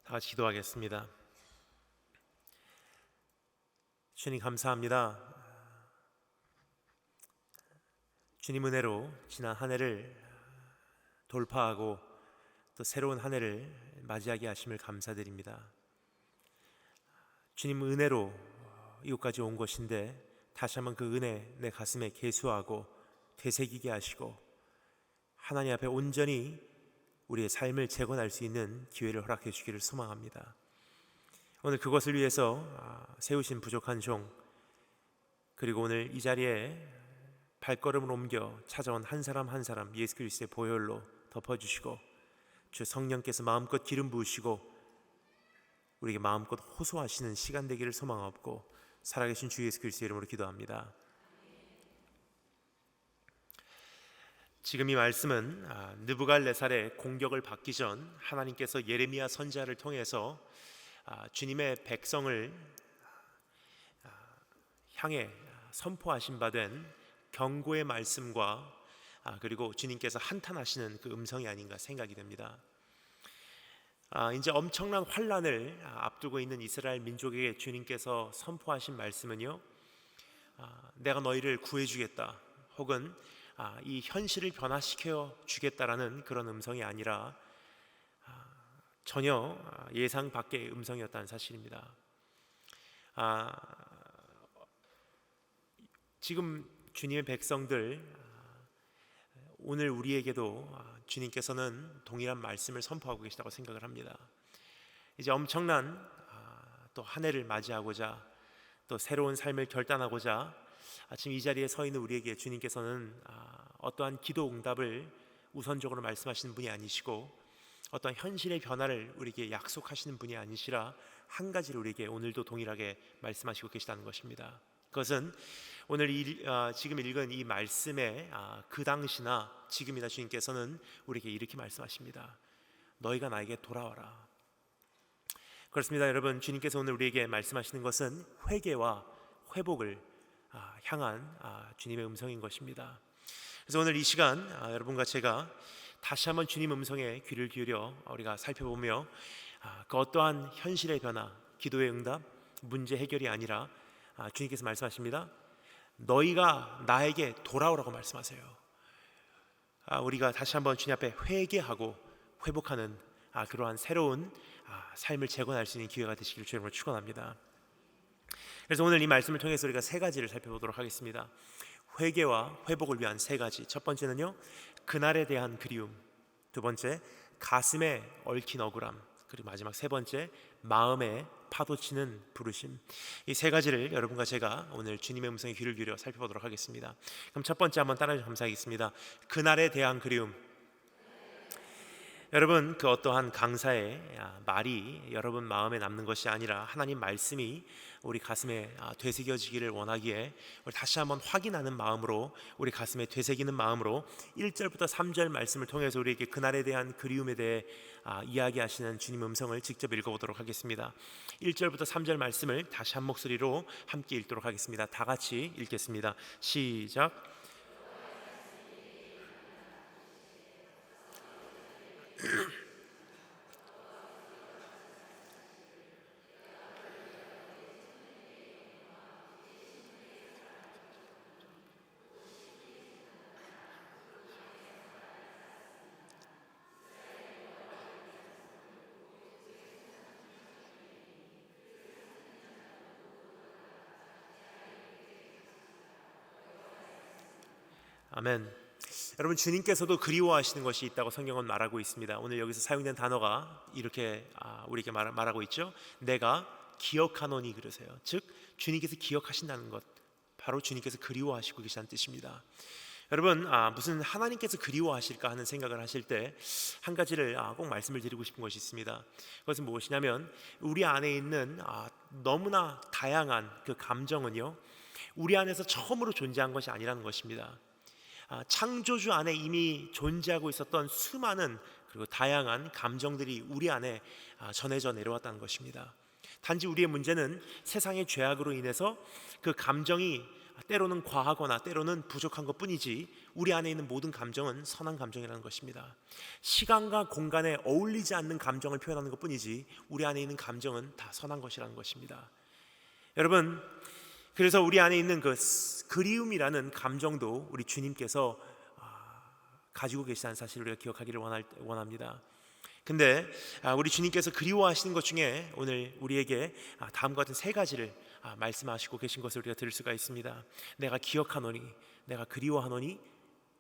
다 같이 기도하겠습니다. 주님 감사합니다. 주님 은혜로 지난 한 해를 돌파하고 또 새로운 한 해를 맞이하게 하심을 감사드립니다. 주님 은혜로 이곳까지 온 것인데 다시 한번 그 은혜 내 가슴에 계수하고 되새기게 하시고 하나님 앞에 온전히 우리의 삶을 재건할 수 있는 기회를 허락해 주기를 소망합니다. 오늘 그것을 위해서 세우신 부족한 종, 그리고 오늘 이 자리에 발걸음을 옮겨 찾아온 한 사람 한 사람 예수 그리스도의 보혈로 덮어주시고 주 성령께서 마음껏 기름 부으시고 우리에게 마음껏 호소하시는 시간 되기를 소망하고 살아계신 주 예수 그리스도의 이름으로 기도합니다. 지금 이 말씀은 느부갈네살의 공격을 받기 전 하나님께서 예레미야 선지자를 통해서 주님의 백성을 향해 선포하신 바 된 경고의 말씀과 그리고 주님께서 한탄하시는 그 음성이 아닌가 생각이 됩니다. 이제 엄청난 환란을 앞두고 있는 이스라엘 민족에게 주님께서 선포하신 말씀은요, 내가 너희를 구해주겠다, 혹은 이 현실을 변화시켜 주겠다라는 그런 음성이 아니라 전혀 예상 밖의 음성이었다는 사실입니다. 지금 주님의 백성들, 오늘 우리에게도 주님께서는 동일한 말씀을 선포하고 계시다고 생각을 합니다. 이제 엄청난 또 한 해를 맞이하고자 또 새로운 삶을 결단하고자 지금 이 자리에 서 있는 우리에게 주님께서는 어떠한 기도 응답을 우선적으로 말씀하시는 분이 아니시고 어떤 현실의 변화를 우리에게 약속하시는 분이 아니시라 한 가지를 우리에게 오늘도 동일하게 말씀하시고 계시다는 것입니다. 그것은 오늘 지금 읽은 이 말씀의 그 당시나 지금이나 주님께서는 우리에게 이렇게 말씀하십니다. 너희가 나에게 돌아와라. 그렇습니다. 여러분, 주님께서 오늘 우리에게 말씀하시는 것은 회개와 회복을 향한 주님의 음성인 것입니다. 그래서 오늘 이 시간 여러분과 제가 다시 한번 주님 음성에 귀를 기울여 우리가 살펴보며 그 어떠한 현실의 변화, 기도의 응답, 문제 해결이 아니라 주님께서 말씀하십니다. 너희가 나에게 돌아오라고 말씀하세요. 우리가 다시 한번 주님 앞에 회개하고 회복하는 그러한 새로운 삶을 재건할 수 있는 기회가 되시기를 주님으로 축원합니다. 그래서 오늘 이 말씀을 통해서 우리가 세 가지를 살펴보도록 하겠습니다. 회개와 회복을 위한 세 가지. 첫 번째는요, 그날에 대한 그리움. 두 번째, 가슴에 얽힌 억울함. 그리고 마지막 세 번째, 마음에 파도치는 부르심. 이 세 가지를 여러분과 제가 오늘 주님의 음성에 귀를 기울여 살펴보도록 하겠습니다. 그럼 첫 번째 한번 따라해 주셔서 감사하겠습니다. 그날에 대한 그리움. 여러분, 그 어떠한 강사의 말이 여러분 마음에 남는 것이 아니라 하나님 말씀이 우리 가슴에 되새겨지기를 원하기에 우리 다시 한번 확인하는 마음으로, 우리 가슴에 되새기는 마음으로 1절부터 3절 말씀을 통해서 우리에게 그날에 대한 그리움에 대해 이야기하시는 주님 음성을 직접 읽어보도록 하겠습니다. 1절부터 3절 말씀을 다시 한 목소리로 함께 읽도록 하겠습니다. 다 같이 읽겠습니다. 시작. 아멘. 여러분, 주님께서도 그리워하시는 것이 있다고 성경은 말하고 있습니다. 오늘 여기서 사용된 단어가 이렇게 우리에게 말하고 있죠. 내가 기억하노니 그러세요. 즉 주님께서 기억하신다는 것, 바로 주님께서 그리워하시고 계시다는 뜻입니다. 여러분, 무슨 하나님께서 그리워하실까 하는 생각을 하실 때 한 가지를 꼭 말씀을 드리고 싶은 것이 있습니다. 그것은 무엇이냐면 우리 안에 있는 너무나 다양한 그 감정은요, 우리 안에서 처음으로 존재한 것이 아니라는 것입니다. 창조주 안에 이미 존재하고 있었던 수많은 그리고 다양한 감정들이 우리 안에 전해져 내려왔다는 것입니다. 단지 우리의 문제는 세상의 죄악으로 인해서 그 감정이 때로는 과하거나 때로는 부족한 것뿐이지 우리 안에 있는 모든 감정은 선한 감정이라는 것입니다. 시간과 공간에 어울리지 않는 감정을 표현하는 것뿐이지 우리 안에 있는 감정은 다 선한 것이라는 것입니다. 여러분, 그래서 우리 안에 있는 그 그리움이라는 감정도 우리 주님께서 가지고 계시다는 사실을 우리가 기억하기를 원합니다. 근데 우리 주님께서 그리워하시는 것 중에 오늘 우리에게 다음과 같은 세 가지를 말씀하시고 계신 것을 우리가 들을 수가 있습니다. 내가 기억하노니, 내가 그리워하노니.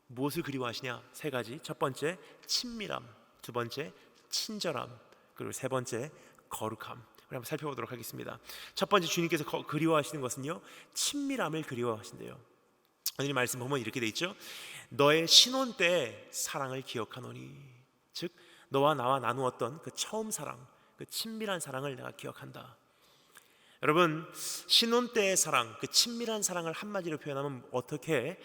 무엇을 그리워하시냐? 세 가지. 첫 번째 친밀함, 두 번째 친절함, 그리고 세 번째 거룩함. 우리 한번 살펴보도록 하겠습니다. 첫 번째 주님께서 그리워하시는 것은요, 친밀함을 그리워하신대요. 오늘 말씀 보면 이렇게 돼 있죠. 너의 신혼 때의 사랑을 기억하노니, 즉 너와 나와 나누었던 그 처음 사랑, 그 친밀한 사랑을 내가 기억한다. 여러분, 신혼 때의 사랑, 그 친밀한 사랑을 한마디로 표현하면 어떻게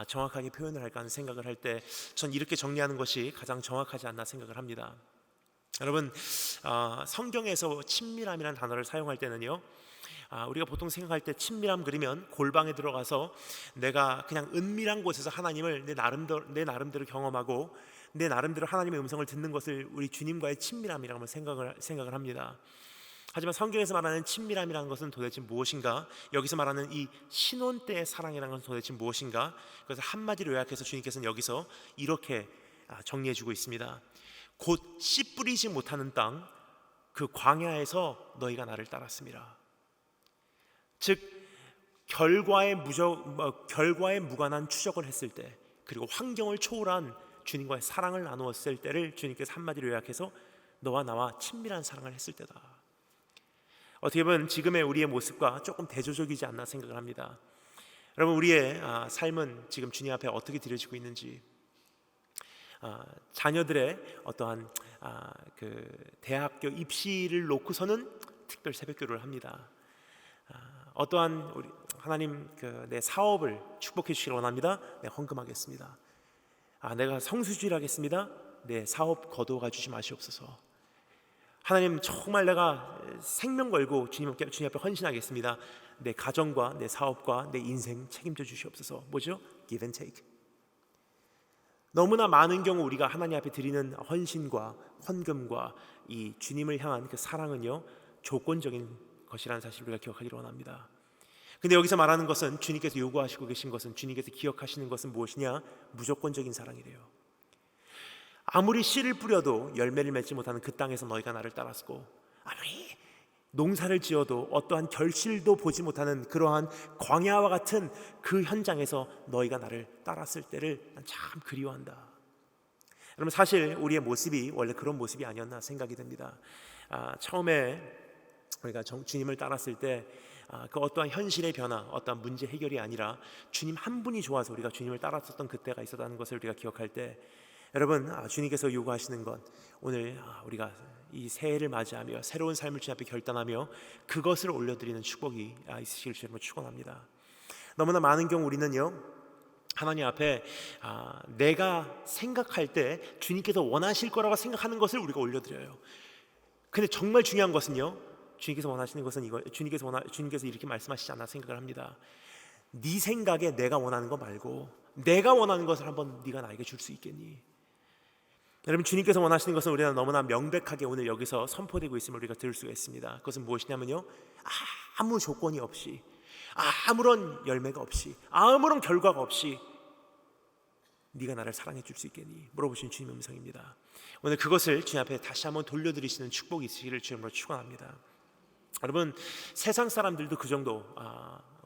정확하게 표현을 할까 하는 생각을 할 때 전 이렇게 정리하는 것이 가장 정확하지 않나 생각을 합니다. 여러분, 성경에서 친밀함이라는 단어를 사용할 때는요, 우리가 보통 생각할 때 친밀함 그리면 골방에 들어가서 내가 그냥 은밀한 곳에서 하나님을 내 나름대로 경험하고 내 나름대로 하나님의 음성을 듣는 것을 우리 주님과의 친밀함이라고 생각을 합니다. 하지만 성경에서 말하는 친밀함이라는 것은 도대체 무엇인가? 여기서 말하는 이 신혼 때의 사랑이라는 것은 도대체 무엇인가? 그래서 한마디로 요약해서 주님께서는 여기서 이렇게 정리해주고 있습니다. 곧 씨 뿌리지 못하는 땅, 그 광야에서 너희가 나를 따랐습니다. 즉 결과에 무관한 추적을 했을 때, 그리고 환경을 초월한 주님과의 사랑을 나누었을 때를 주님께서 한마디로 요약해서 너와 나와 친밀한 사랑을 했을 때다. 어떻게 보면 지금의 우리의 모습과 조금 대조적이지 않나 생각을 합니다. 여러분, 우리의 삶은 지금 주님 앞에 어떻게 드려지고 있는지, 자녀들의 어떠한 그 대학교 입시를 놓고서는 특별 새벽기도를 합니다. 어떠한 우리 하나님 내 사업을 축복해 주시길 원합니다. 내가 헌금하겠습니다. 내가 성수주의를 하겠습니다. 내 사업 거두어가 주시 마시옵소서. 하나님, 정말 내가 생명 걸고 주님 앞에 헌신하겠습니다. 내 가정과 내 사업과 내 인생 책임져 주시옵소서. 뭐죠? Give and take. 너무나 많은 경우 우리가 하나님 앞에 드리는 헌신과 헌금과 이 주님을 향한 그 사랑은요, 조건적인 것이라는 사실을 우리가 기억하기를 원합니다. 근데 여기서 말하는 것은, 주님께서 요구하시고 계신 것은, 주님께서 기억하시는 것은 무엇이냐? 무조건적인 사랑이래요. 아무리 씨를 뿌려도 열매를 맺지 못하는 그 땅에서 너희가 나를 따랐고, 아무리 농사를 지어도 어떠한 결실도 보지 못하는 그러한 광야와 같은 그 현장에서 너희가 나를 따랐을 때를 난 참 그리워한다. 여러분, 사실 우리의 모습이 원래 그런 모습이 아니었나 생각이 듭니다. 처음에 우리가 주님을 따랐을 때 그 어떠한 현실의 변화, 어떠한 문제 해결이 아니라 주님 한 분이 좋아서 우리가 주님을 따랐었던 그때가 있었다는 것을 우리가 기억할 때, 여러분, 주님께서 요구하시는 것, 오늘 우리가 이 새해를 맞이하며 새로운 삶을 주님 앞에 결단하며 그것을 올려드리는 축복이 있으시길 주님으로 축원합니다. 너무나 많은 경우 우리는요, 하나님 앞에 내가 생각할 때 주님께서 원하실 거라고 생각하는 것을 우리가 올려드려요. 근데 정말 중요한 것은요, 주님께서 원하시는 것은 이거, 주님께서 이렇게 말씀하시지 않나 생각을 합니다. 네 생각에 내가 원하는 거 말고 내가 원하는 것을 한번 네가 나에게 줄 수 있겠니? 여러분, 주님께서 원하시는 것은 우리가 너무나 명백하게 오늘 여기서 선포되고 있음을 우리가 들을 수가 있습니다. 그것은 무엇이냐면요, 아무 조건이 없이, 아무런 열매가 없이, 아무런 결과가 없이 네가 나를 사랑해 줄 수 있겠니? 물어보신 주님의 음성입니다. 오늘 그것을 주님 앞에 다시 한번 돌려드리시는 축복이 있으시기를 주님으로 축원합니다. 여러분, 세상 사람들도 그 정도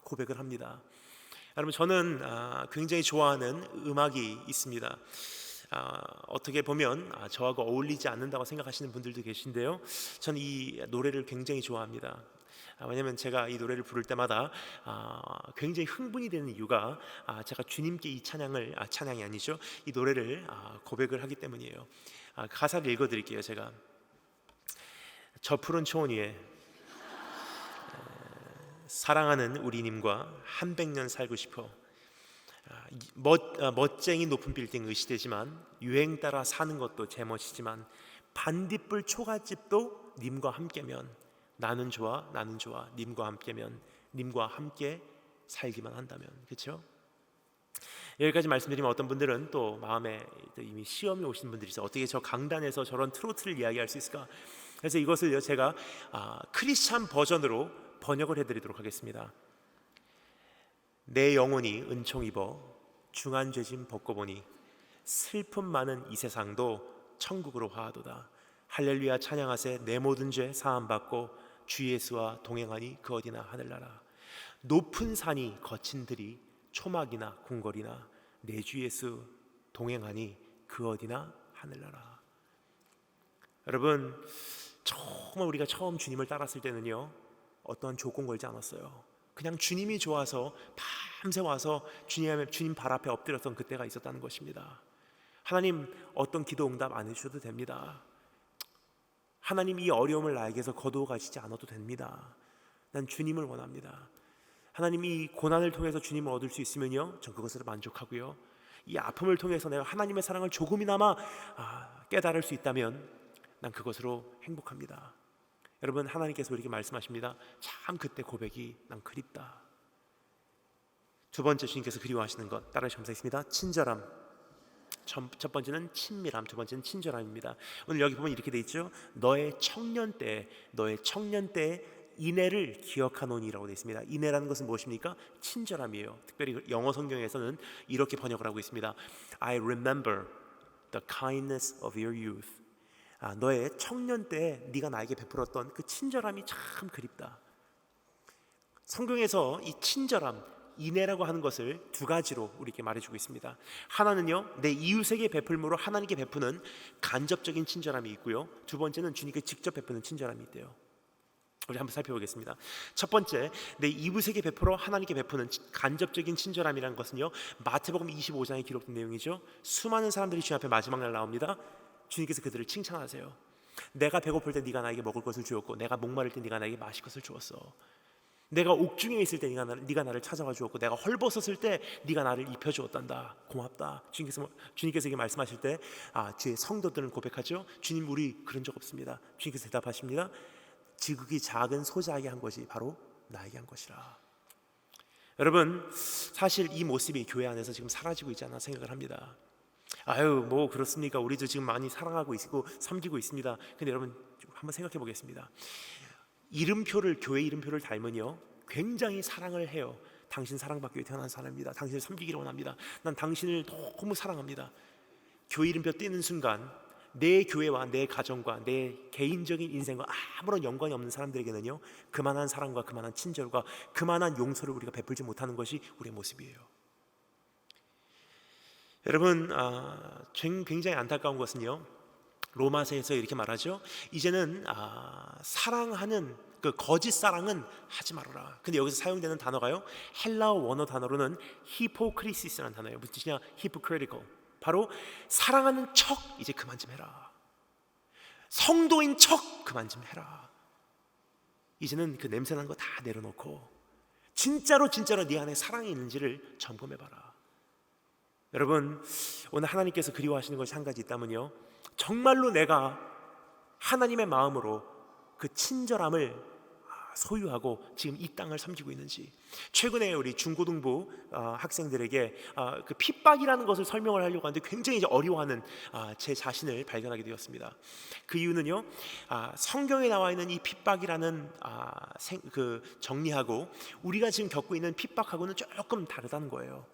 고백을 합니다. 여러분, 저는 굉장히 좋아하는 음악이 있습니다. 어떻게 보면 저하고 어울리지 않는다고 생각하시는 분들도 계신데요, 저는 이 노래를 굉장히 좋아합니다. 왜냐하면 제가 이 노래를 부를 때마다 굉장히 흥분이 되는 이유가 제가 주님께 이 찬양이 아니죠, 이 노래를 고백을 하기 때문이에요. 가사를 읽어드릴게요. 제가 저 푸른 초원 위에 사랑하는 우리님과 한 100년 살고 싶어. 멋쟁이 높은 빌딩 의시되지만 유행 따라 사는 것도 제 멋이지만 반딧불 초가집도 님과 함께면 나는 좋아, 나는 좋아. 님과 함께면 님과 함께 살기만 한다면, 그렇죠? 여기까지 말씀드리면 어떤 분들은 또 마음에 이미 시험이 오신 분들이 있어요. 어떻게 저 강단에서 저런 트로트를 이야기할 수 있을까? 그래서 이것을 제가 크리스찬 버전으로 번역을 해드리도록 하겠습니다. 내 영혼이 은총 입어 중한 죄짐 벗고 보니 슬픔 많은 이 세상도 천국으로 화하도다. 할렐루야 찬양하세. 내 모든 죄 사함 받고 주 예수와 동행하니 그 어디나 하늘나라. 높은 산이 거친 들이 초막이나 궁궐이나 내 주 예수 동행하니 그 어디나 하늘나라. 여러분, 정말 우리가 처음 주님을 따랐을 때는요, 어떠한 조건 걸지 않았어요. 그냥 주님이 좋아서 밤새 와서 주님 발 앞에 엎드렸던 그때가 있었다는 것입니다. 하나님 어떤 기도 응답 안 해주셔도 됩니다. 하나님 이 어려움을 나에게서 거두어 가시지 않아도 됩니다. 난 주님을 원합니다. 하나님 이 고난을 통해서 주님을 얻을 수 있으면요, 전 그것으로 만족하고요, 이 아픔을 통해서 내가 하나님의 사랑을 조금이나마 깨달을 수 있다면 난 그것으로 행복합니다. 여러분, 하나님께서 이렇게 말씀하십니다. 참 그때 고백이 난 그립다. 두 번째 주님께서 그리워하시는 것 따라 점사했습니다. 친절함. 첫 번째는 친밀함, 두 번째는 친절함입니다. 오늘 여기 보면 이렇게 돼 있죠. 너의 청년 때 인애를 기억하노니라고 되어 있습니다. 인애라는 것은 무엇입니까? 친절함이에요. 특별히 영어 성경에서는 이렇게 번역을 하고 있습니다. I remember the kindness of your youth. 너의 청년 때 네가 나에게 베풀었던 그 친절함이 참 그립다. 성경에서 이 친절함, 인애라고 하는 것을 두 가지로 우리에게 말해주고 있습니다. 하나는요, 내 이웃에게 베풀므로 하나님께 베푸는 간접적인 친절함이 있고요, 두 번째는 주님께 직접 베푸는 친절함이 있대요. 우리 한번 살펴보겠습니다. 첫 번째, 내 이웃에게 베풀어 하나님께 베푸는 간접적인 친절함이라는 것은요, 마태복음 25장에 기록된 내용이죠. 수많은 사람들이 주님 앞에 마지막 날 나옵니다. 주님께서 그들을 칭찬하세요. 내가 배고플 때 네가 나에게 먹을 것을 주었고, 내가 목마를 때 네가 나에게 마실 것을 주었어. 내가 옥중에 있을 때 네가 나를 찾아와 주었고, 내가 헐벗었을 때 네가 나를 입혀주었단다. 고맙다. 주님께서 이렇게 말씀하실 때 주의 성도들은 고백하죠. 주님, 우리 그런 적 없습니다. 주님께서 대답하십니다. 지극히 작은 소자에게 한 것이 바로 나에게 한 것이라. 여러분, 사실 이 모습이 교회 안에서 지금 사라지고 있지 않나 생각을 합니다. 뭐 그렇습니까? 우리도 지금 많이 사랑하고 있고 섬기고 있습니다. 근데 여러분, 한번 생각해 보겠습니다. 교회 이름표를 닮은요, 굉장히 사랑을 해요. 당신 사랑받기 위해 태어난 사람입니다. 당신을 섬기기를 원합니다. 난 당신을 너무 사랑합니다. 교회 이름표 띄는 순간 내 교회와 내 가정과 내 개인적인 인생과 아무런 연관이 없는 사람들에게는요, 그만한 사랑과 그만한 친절과 그만한 용서를 우리가 베풀지 못하는 것이 우리의 모습이에요. 여러분, 굉장히 안타까운 것은요, 로마서에서 이렇게 말하죠. 이제는 사랑하는 그 거짓 사랑은 하지 말아라. 근데 여기서 사용되는 단어가요, 헬라어 원어 단어로는 히포크리시스라는 단어예요. 무슨 뜻이냐? hypocritical. 바로 사랑하는 척 이제 그만 좀 해라. 성도인 척 그만 좀 해라. 이제는 그 냄새나는 거 다 내려놓고 진짜로 네 안에 사랑이 있는지를 점검해봐라. 여러분, 오늘 하나님께서 그리워하시는 것이 한 가지 있다면요, 정말로 내가 하나님의 마음으로 그 친절함을 소유하고 지금 이 땅을 섬기고 있는지. 최근에 우리 중고등부 학생들에게 그 핍박이라는 것을 설명을 하려고 하는데 굉장히 이제 어려워하는 제 자신을 발견하게 되었습니다. 그 이유는요, 성경에 나와 있는 이 핍박이라는 그 정리하고 우리가 지금 겪고 있는 핍박하고는 조금 다르다는 거예요.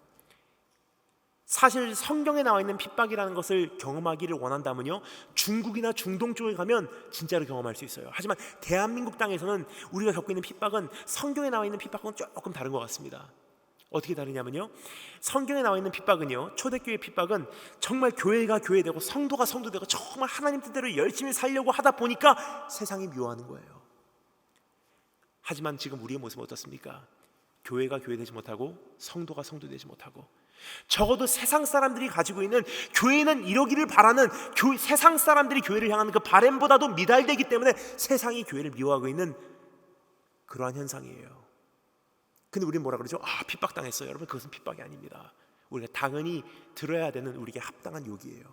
사실 성경에 나와 있는 핍박이라는 것을 경험하기를 원한다면요, 중국이나 중동 쪽에 가면 진짜로 경험할 수 있어요. 하지만 대한민국 땅에서는 우리가 겪고 있는 핍박은 성경에 나와 있는 핍박과는 조금 다른 것 같습니다. 어떻게 다르냐면요, 성경에 나와 있는 핍박은요, 초대교회 핍박은 정말 교회가 교회되고 성도가 성도되고 정말 하나님 뜻대로 열심히 살려고 하다 보니까 세상이 미워하는 거예요. 하지만 지금 우리의 모습은 어떻습니까? 교회가 교회되지 못하고 성도가 성도되지 못하고, 적어도 세상 사람들이 가지고 있는 교회는 이러기를 바라는 세상 사람들이 교회를 향하는 그 바램보다도 미달되기 때문에 세상이 교회를 미워하고 있는 그러한 현상이에요. 근데 우리는 뭐라 그러죠? 핍박당했어요. 여러분, 그것은 핍박이 아닙니다. 우리가 당연히 들어야 되는 우리에게 합당한 욕이에요.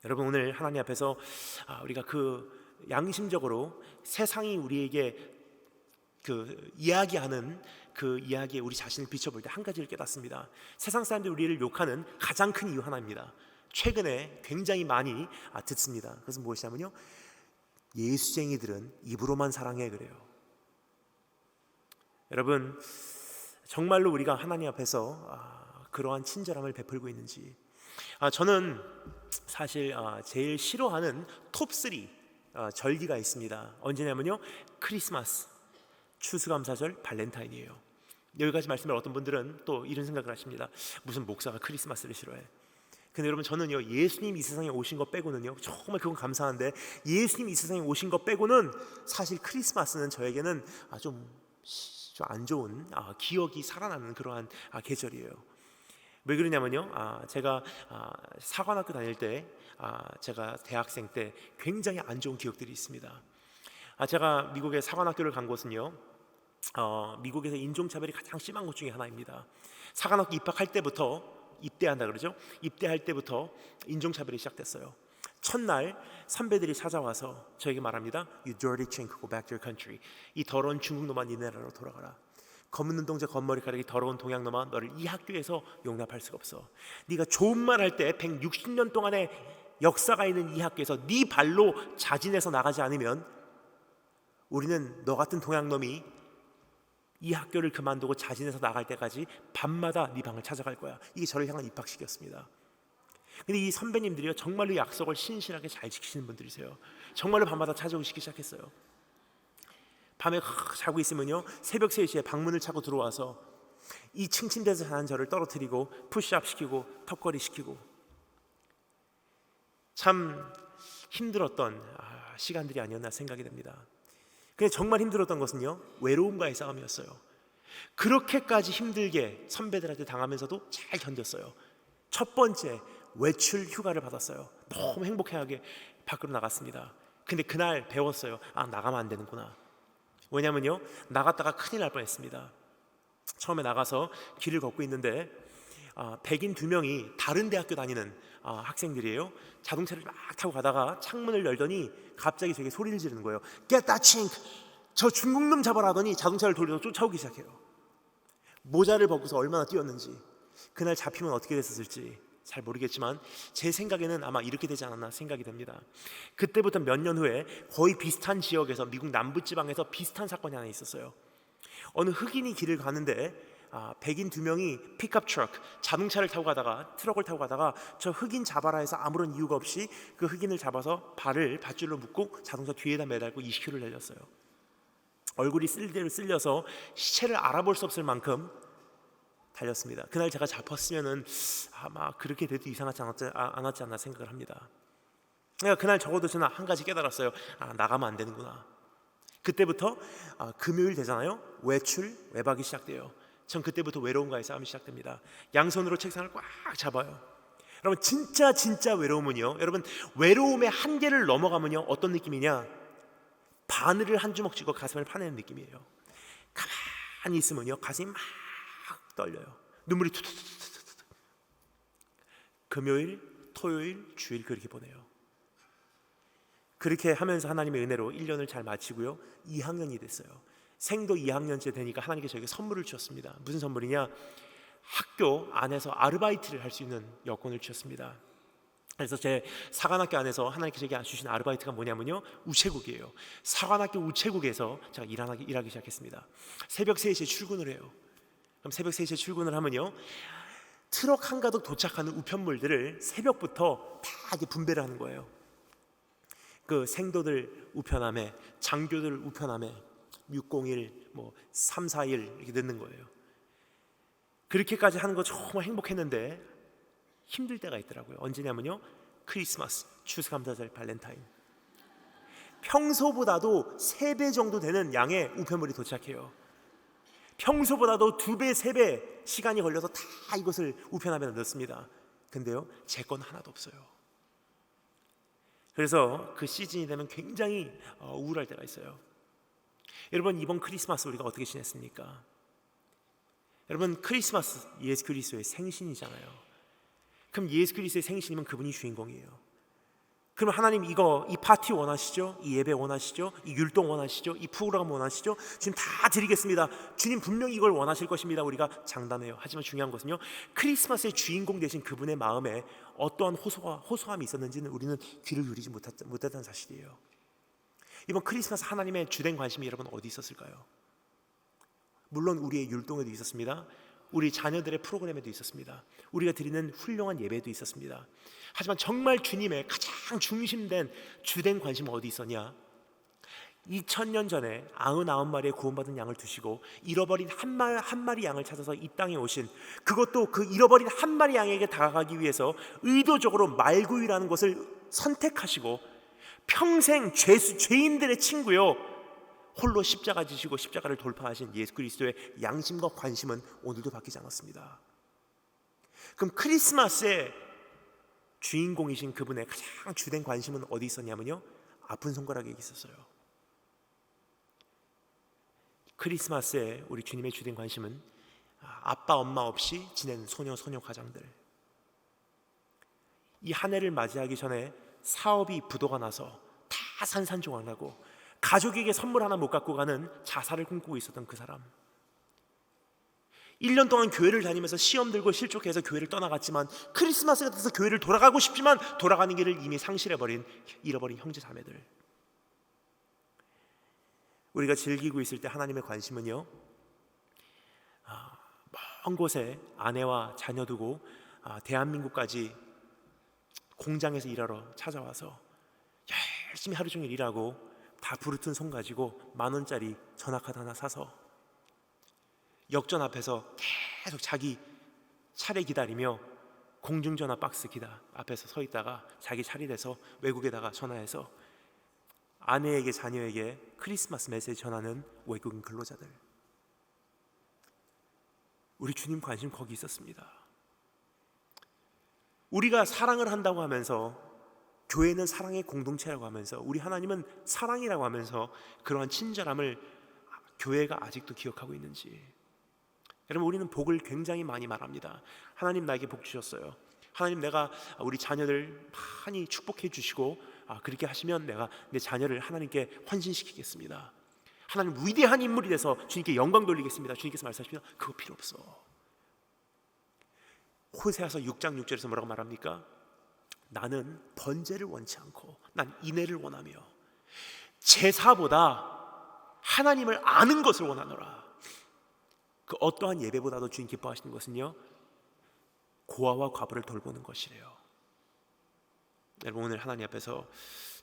여러분, 오늘 하나님 앞에서 우리가 그 양심적으로 세상이 우리에게 그 이야기하는 그 이야기에 우리 자신을 비춰볼 때 한 가지를 깨닫습니다. 세상 사람들이 우리를 욕하는 가장 큰 이유 하나입니다. 최근에 굉장히 많이 듣습니다. 그것은 무엇이냐면요, 예수쟁이들은 입으로만 사랑해 그래요. 여러분, 정말로 우리가 하나님 앞에서 그러한 친절함을 베풀고 있는지. 저는 사실 제일 싫어하는 톱3 절기가 있습니다. 언제냐면요, 크리스마스, 추수감사절, 발렌타인이에요. 여기까지 말씀을 어떤 분들은 또 이런 생각을 하십니다. 무슨 목사가 크리스마스를 싫어해? 근데 여러분, 저는요, 예수님 이 세상에 오신 것 빼고는요, 정말 그건 감사한데, 예수님 이 세상에 오신 것 빼고는 사실 크리스마스는 저에게는 좀 안 좋은 기억이 살아나는 그러한 계절이에요. 왜 그러냐면요, 제가 사관학교 다닐 때, 제가 대학생 때 굉장히 안 좋은 기억들이 있습니다. 제가 미국의 사관학교를 간 곳은요, 미국에서 인종차별이 가장 심한 곳 중에 하나입니다. 사관학교 입학할 때부터, 입대한다 그러죠. 입대할 때부터 인종차별이 시작됐어요. 첫날 선배들이 찾아와서 저에게 말합니다. You dirty chink, go back to your country. 이 더러운 중국놈아, 네 나라로 돌아가라. 검은 눈동자 검머리카락이 더러운 동양놈아, 너를 이 학교에서 용납할 수가 없어. 네가 좋은 말 할 때 160년 동안의 역사가 있는 이 학교에서 네 발로 자진해서 나가지 않으면 우리는 너 같은 동양놈이 이 학교를 그만두고 자진해서 나갈 때까지 밤마다 네 방을 찾아갈 거야. 이게 저를 향한 입학식이었습니다. 근데 이 선배님들이요, 정말로 약속을 신실하게 잘 지키시는 분들이세요. 정말로 밤마다 찾아오시기 시작했어요. 밤에 자고 있으면요, 새벽 3시에 방문을 차고 들어와서 이 침대에서 자는 저를 떨어뜨리고 푸시업 시키고 턱걸이 시키고, 참 힘들었던 시간들이 아니었나 생각이 됩니다. 근데 정말 힘들었던 것은요, 외로움과의 싸움이었어요. 그렇게까지 힘들게 선배들한테 당하면서도 잘 견뎠어요. 첫 번째, 외출 휴가를 받았어요. 너무 행복하게 밖으로 나갔습니다. 근데 그날 배웠어요. 나가면 안 되는구나. 왜냐면요, 나갔다가 큰일 날 뻔했습니다. 처음에 나가서 길을 걷고 있는데 백인 2명이 다른 대학교 다니는 학생들이에요. 자동차를 막 타고 가다가 창문을 열더니 갑자기 저에게 소리를 지르는 거예요. Get that chink! 저 중국놈 잡아라 하더니 자동차를 돌려서 쫓아오기 시작해요. 모자를 벗고서 얼마나 뛰었는지, 그날 잡히면 어떻게 됐었을지 잘 모르겠지만 제 생각에는 아마 이렇게 되지 않았나 생각이 됩니다. 그때부터 몇 년 후에 거의 비슷한 지역에서, 미국 남부지방에서 비슷한 사건이 하나 있었어요. 어느 흑인이 길을 가는데 백인 2명이 픽업 트럭, 자동차를 타고 가다가, 트럭을 타고 가다가 저 흑인 잡아라 해서 아무런 이유가 없이 그 흑인을 잡아서 발을 밧줄로 묶고 자동차 뒤에다 매달고 20km를 달렸어요. 얼굴이 쓸대로 쓸려서 시체를 알아볼 수 없을 만큼 달렸습니다. 그날 제가 잡혔으면은 아마 그렇게 돼도 이상하지 않았지 않나 생각을 합니다. 그날 적어도 저는 한 가지 깨달았어요. 나가면 안 되는구나. 그때부터 금요일 되잖아요. 외박이 시작돼요. 전 그때부터 외로움과의 싸움이 시작됩니다. 양손으로 책상을 꽉 잡아요. 여러분, 진짜 외로움은요, 여러분, 외로움의 한계를 넘어가면요 어떤 느낌이냐, 바늘을 한 주먹 쥐고 가슴을 파내는 느낌이에요. 가만히 있으면요 가슴이 막 떨려요. 눈물이 투투투투투. 금요일, 토요일, 주일 그렇게 보내요. 그렇게 하면서 하나님의 은혜로 1년을 잘 마치고요, 2학년이 됐어요. 생도 2학년째 되니까 하나님께 저에게 선물을 주셨습니다. 무슨 선물이냐, 학교 안에서 아르바이트를 할 수 있는 여건을 주셨습니다. 그래서 제 사관학교 안에서 하나님께 제게 주신 아르바이트가 뭐냐면요, 우체국이에요. 사관학교 우체국에서 제가 일하기 시작했습니다. 새벽 3시에 출근을 해요. 그럼 새벽 3시에 출근을 하면요, 트럭 한가득 도착하는 우편물들을 새벽부터 다 이렇게 분배를 하는 거예요. 그 생도들 우편함에, 장교들 우편함에 601, 341 이렇게 넣는 거예요. 그렇게까지 하는 거 정말 행복했는데 힘들 때가 있더라고요. 언제냐면요, 크리스마스, 추수감사절, 발렌타인. 평소보다도 3배 정도 되는 양의 우편물이 도착해요. 평소보다도 2배, 3배 시간이 걸려서 다 이것을 우편함에 넣습니다. 근데요, 제 건 하나도 없어요. 그래서 그 시즌이 되면 굉장히 우울할 때가 있어요. 여러분, 이번 크리스마스 우리가 어떻게 지냈습니까? 여러분, 크리스마스 예수 그리스도의 생신이잖아요. 그럼 예수 그리스도의 생신이면 그분이 주인공이에요. 그럼 하나님 이 파티 원하시죠? 이 예배 원하시죠? 이 율동 원하시죠? 이 프로그램 원하시죠? 주님 다 드리겠습니다. 주님 분명히 이걸 원하실 것입니다. 우리가 장담해요. 하지만 중요한 것은요, 크리스마스의 주인공 되신 그분의 마음에 어떠한 호소함이 있었는지는 우리는 귀를 기울이지 못했다는 사실이에요. 이번 크리스마스 하나님의 주된 관심이 여러분 어디 있었을까요? 물론 우리의 율동에도 있었습니다. 우리 자녀들의 프로그램에도 있었습니다. 우리가 드리는 훌륭한 예배도 있었습니다. 하지만 정말 주님의 가장 중심된 주된 관심은 어디 있었냐? 2000년 전에 99마리의 구원받은 양을 두시고 잃어버린 한 마리 양을 찾아서 이 땅에 오신, 그것도 그 잃어버린 한 마리 양에게 다가가기 위해서 의도적으로 말구유라는 것을 선택하시고 평생 죄인들의 친구요 홀로 십자가 지시고 십자가를 돌파하신 예수 그리스도의 양심과 관심은 오늘도 바뀌지 않았습니다. 그럼 크리스마스의 주인공이신 그분의 가장 주된 관심은 어디 있었냐면요, 아픈 손가락에 있었어요. 크리스마스에 우리 주님의 주된 관심은 아빠 엄마 없이 지낸 소녀 가장들. 이 한 해를 맞이하기 전에 사업이 부도가 나서 다 산산조각나고 가족에게 선물 하나 못 갖고 가는 자살을 꿈꾸고 있었던 그 사람. 1년 동안 교회를 다니면서 시험 들고 실족해서 교회를 떠나갔지만 크리스마스가 돼서 교회를 돌아가고 싶지만 돌아가는 길을 이미 잃어버린 형제 자매들. 우리가 즐기고 있을 때 하나님의 관심은요, 먼 곳에 아내와 자녀 두고 대한민국까지 공장에서 일하러 찾아와서 열심히 하루 종일 일하고 다 부르튼 손 가지고 10,000원짜리 전화카드 하나 사서 역전 앞에서 계속 자기 차례 기다리며 공중전화 박스 앞에서 서 있다가 자기 차례 돼서 외국에다가 전화해서 아내에게 자녀에게 크리스마스 메시지 전하는 외국인 근로자들. 우리 주님 관심 거기 있었습니다. 우리가 사랑을 한다고 하면서, 교회는 사랑의 공동체라고 하면서, 우리 하나님은 사랑이라고 하면서 그러한 친절함을 교회가 아직도 기억하고 있는지. 여러분, 우리는 복을 굉장히 많이 말합니다. 하나님 나에게 복 주셨어요. 하나님, 내가 우리 자녀들 많이 축복해 주시고 그렇게 하시면 내가 내 자녀를 하나님께 헌신시키겠습니다. 하나님 위대한 인물이 돼서 주님께 영광 돌리겠습니다. 주님께서 말씀하십니다. 그거 필요 없어. 호세아서 6장 6절에서 뭐라고 말합니까? 나는 번제를 원치 않고 난 인애를 원하며 제사보다 하나님을 아는 것을 원하노라. 그 어떠한 예배보다도 주님 기뻐하시는 것은요, 고아와 과부를 돌보는 것이래요. 여러분, 오늘 하나님 앞에서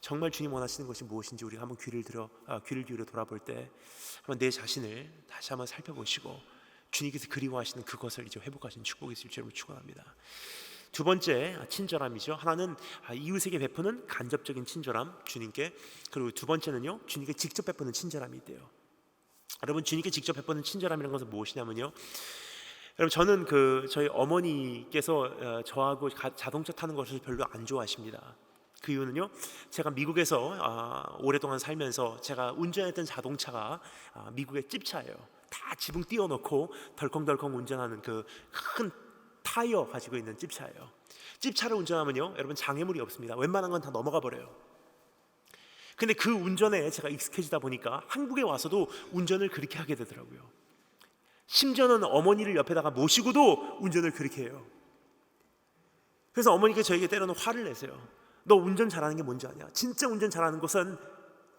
정말 주님 원하시는 것이 무엇인지 우리가 한번 귀를 기울여 돌아볼 때 한번 내 자신을 다시 한번 살펴보시고 주님께서 그리워하시는 그것을 이제 회복하시는 축복이 있을 줄을 축원합니다. 두 번째, 친절함이죠. 하나는 이웃에게 베푸는 간접적인 친절함, 주님께. 그리고 두 번째는요, 주님께 직접 베푸는 친절함이 있대요. 여러분, 주님께 직접 베푸는 친절함이라는 것은 무엇이냐면요, 여러분, 저는 저희 어머니께서 저하고 자동차 타는 것을 별로 안 좋아하십니다. 그 이유는요, 제가 미국에서 오랫동안 살면서 제가 운전했던 자동차가 미국의 찝차예요. 다 지붕 띄워놓고 덜컹덜컹 운전하는 그 큰 타이어 가지고 있는 찝차예요. 찝차를 운전하면요, 여러분, 장애물이 없습니다. 웬만한 건 다 넘어가 버려요. 근데 그 운전에 제가 익숙해지다 보니까 한국에 와서도 운전을 그렇게 하게 되더라고요. 심지어는 어머니를 옆에다가 모시고도 운전을 그렇게 해요. 그래서 어머니가 저에게 때로는 화를 내세요. 너 운전 잘하는 게 뭔지 아냐? 진짜 운전 잘하는 것은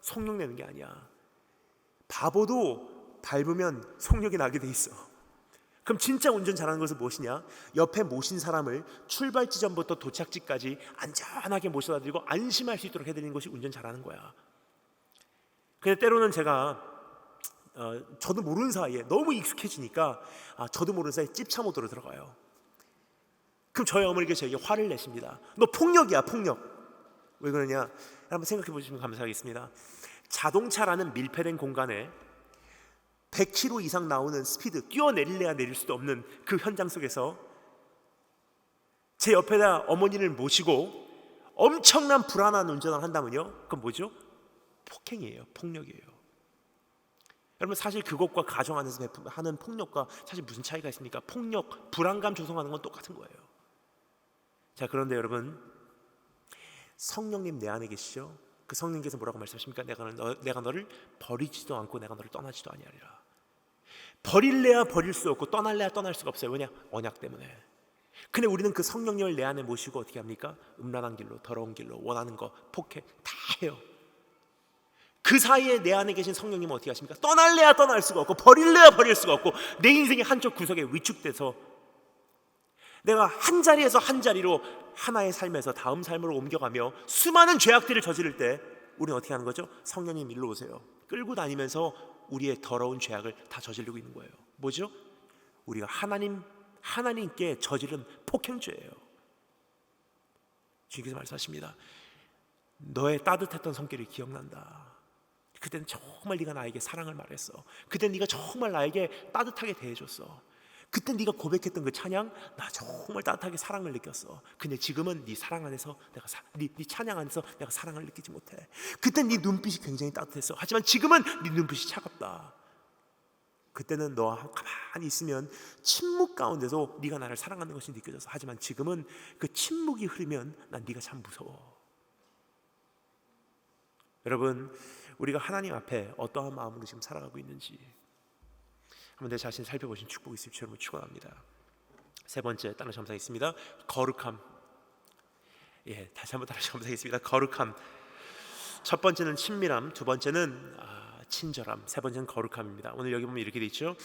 속력 내는 게 아니야. 바보도 밟으면 속력이 나게 돼 있어. 그럼 진짜 운전 잘하는 것은 무엇이냐? 옆에 모신 사람을 출발 지점부터 도착지까지 안전하게 모셔다 드리고 안심할 수 있도록 해드리는 것이 운전 잘하는 거야. 근데 때로는 제가 저도 모르는 사이에 너무 익숙해지니까 저도 모르는 사이에 찝차 모드로 들어가요. 그럼 저희 어머니가 저에게 화를 내십니다. 너 폭력이야, 폭력. 왜 그러냐? 한번 생각해 보시면 감사하겠습니다. 자동차라는 밀폐된 공간에 100km 이상 나오는 스피드, 뛰어내릴래야 내릴 수도 없는 그 현장 속에서 제 옆에다 어머니를 모시고 엄청난 불안한 운전을 한다면요, 그건 뭐죠? 폭행이에요, 폭력이에요. 여러분, 사실 그것과 가정 안에서 하는 폭력과 사실 무슨 차이가 있습니까? 폭력, 불안감 조성하는 건 똑같은 거예요. 자, 그런데 여러분, 성령님 내 안에 계시죠? 그 성령께서 뭐라고 말씀하십니까? 내가 너를 버리지도 않고 내가 너를 떠나지도 아니하리라. 버릴래야 버릴 수 없고 떠날래야 떠날 수가 없어요. 왜냐? 언약 때문에. 근데 우리는 그 성령님을 내 안에 모시고 어떻게 합니까? 음란한 길로, 더러운 길로, 원하는 거, 폭행 다 해요. 그 사이에 내 안에 계신 성령님은 어떻게 하십니까? 떠날래야 떠날 수가 없고 버릴래야 버릴 수가 없고 내 인생의 한쪽 구석에 위축돼서 내가 한 자리에서 한 자리로 하나의 삶에서 다음 삶으로 옮겨가며 수많은 죄악들을 저지를 때 우리는 어떻게 하는 거죠? 성령님 일로 오세요. 끌고 다니면서 우리의 더러운 죄악을 다 저지르고 있는 거예요. 뭐죠? 우리가 하나님께 저지른 폭행죄예요. 주님께서 말씀하십니다. 너의 따뜻했던 성격이 기억난다. 그때는 정말 네가 나에게 사랑을 말했어. 그때는 네가 정말 나에게 따뜻하게 대해줬어. 그때 네가 고백했던 그 찬양, 나 정말 따뜻하게 사랑을 느꼈어. 근데 지금은 네 사랑 안에서 네 찬양 안에서 내가 사랑을 느끼지 못해. 그때 네 눈빛이 굉장히 따뜻했어. 하지만 지금은 네 눈빛이 차갑다. 그때는 너와 가만히 있으면 침묵 가운데서 네가 나를 사랑하는 것이 느껴졌어. 하지만 지금은 그 침묵이 흐르면 난 네가 참 무서워. 여러분, 우리가 하나님 앞에 어떠한 마음으로 지금 살아가고 있는지 한번 내 자신을 살펴보신 축복이 있을 줄 축원합니다. 세 번째 따라 감사하겠습니다. 거룩함. 다시 한번 따라 감사하겠습니다. 거룩함. 첫 번째는 친밀함, 두 번째는 친절함, 세 번째는 거룩함입니다. 오늘 여기 보면 이렇게 돼 있죠.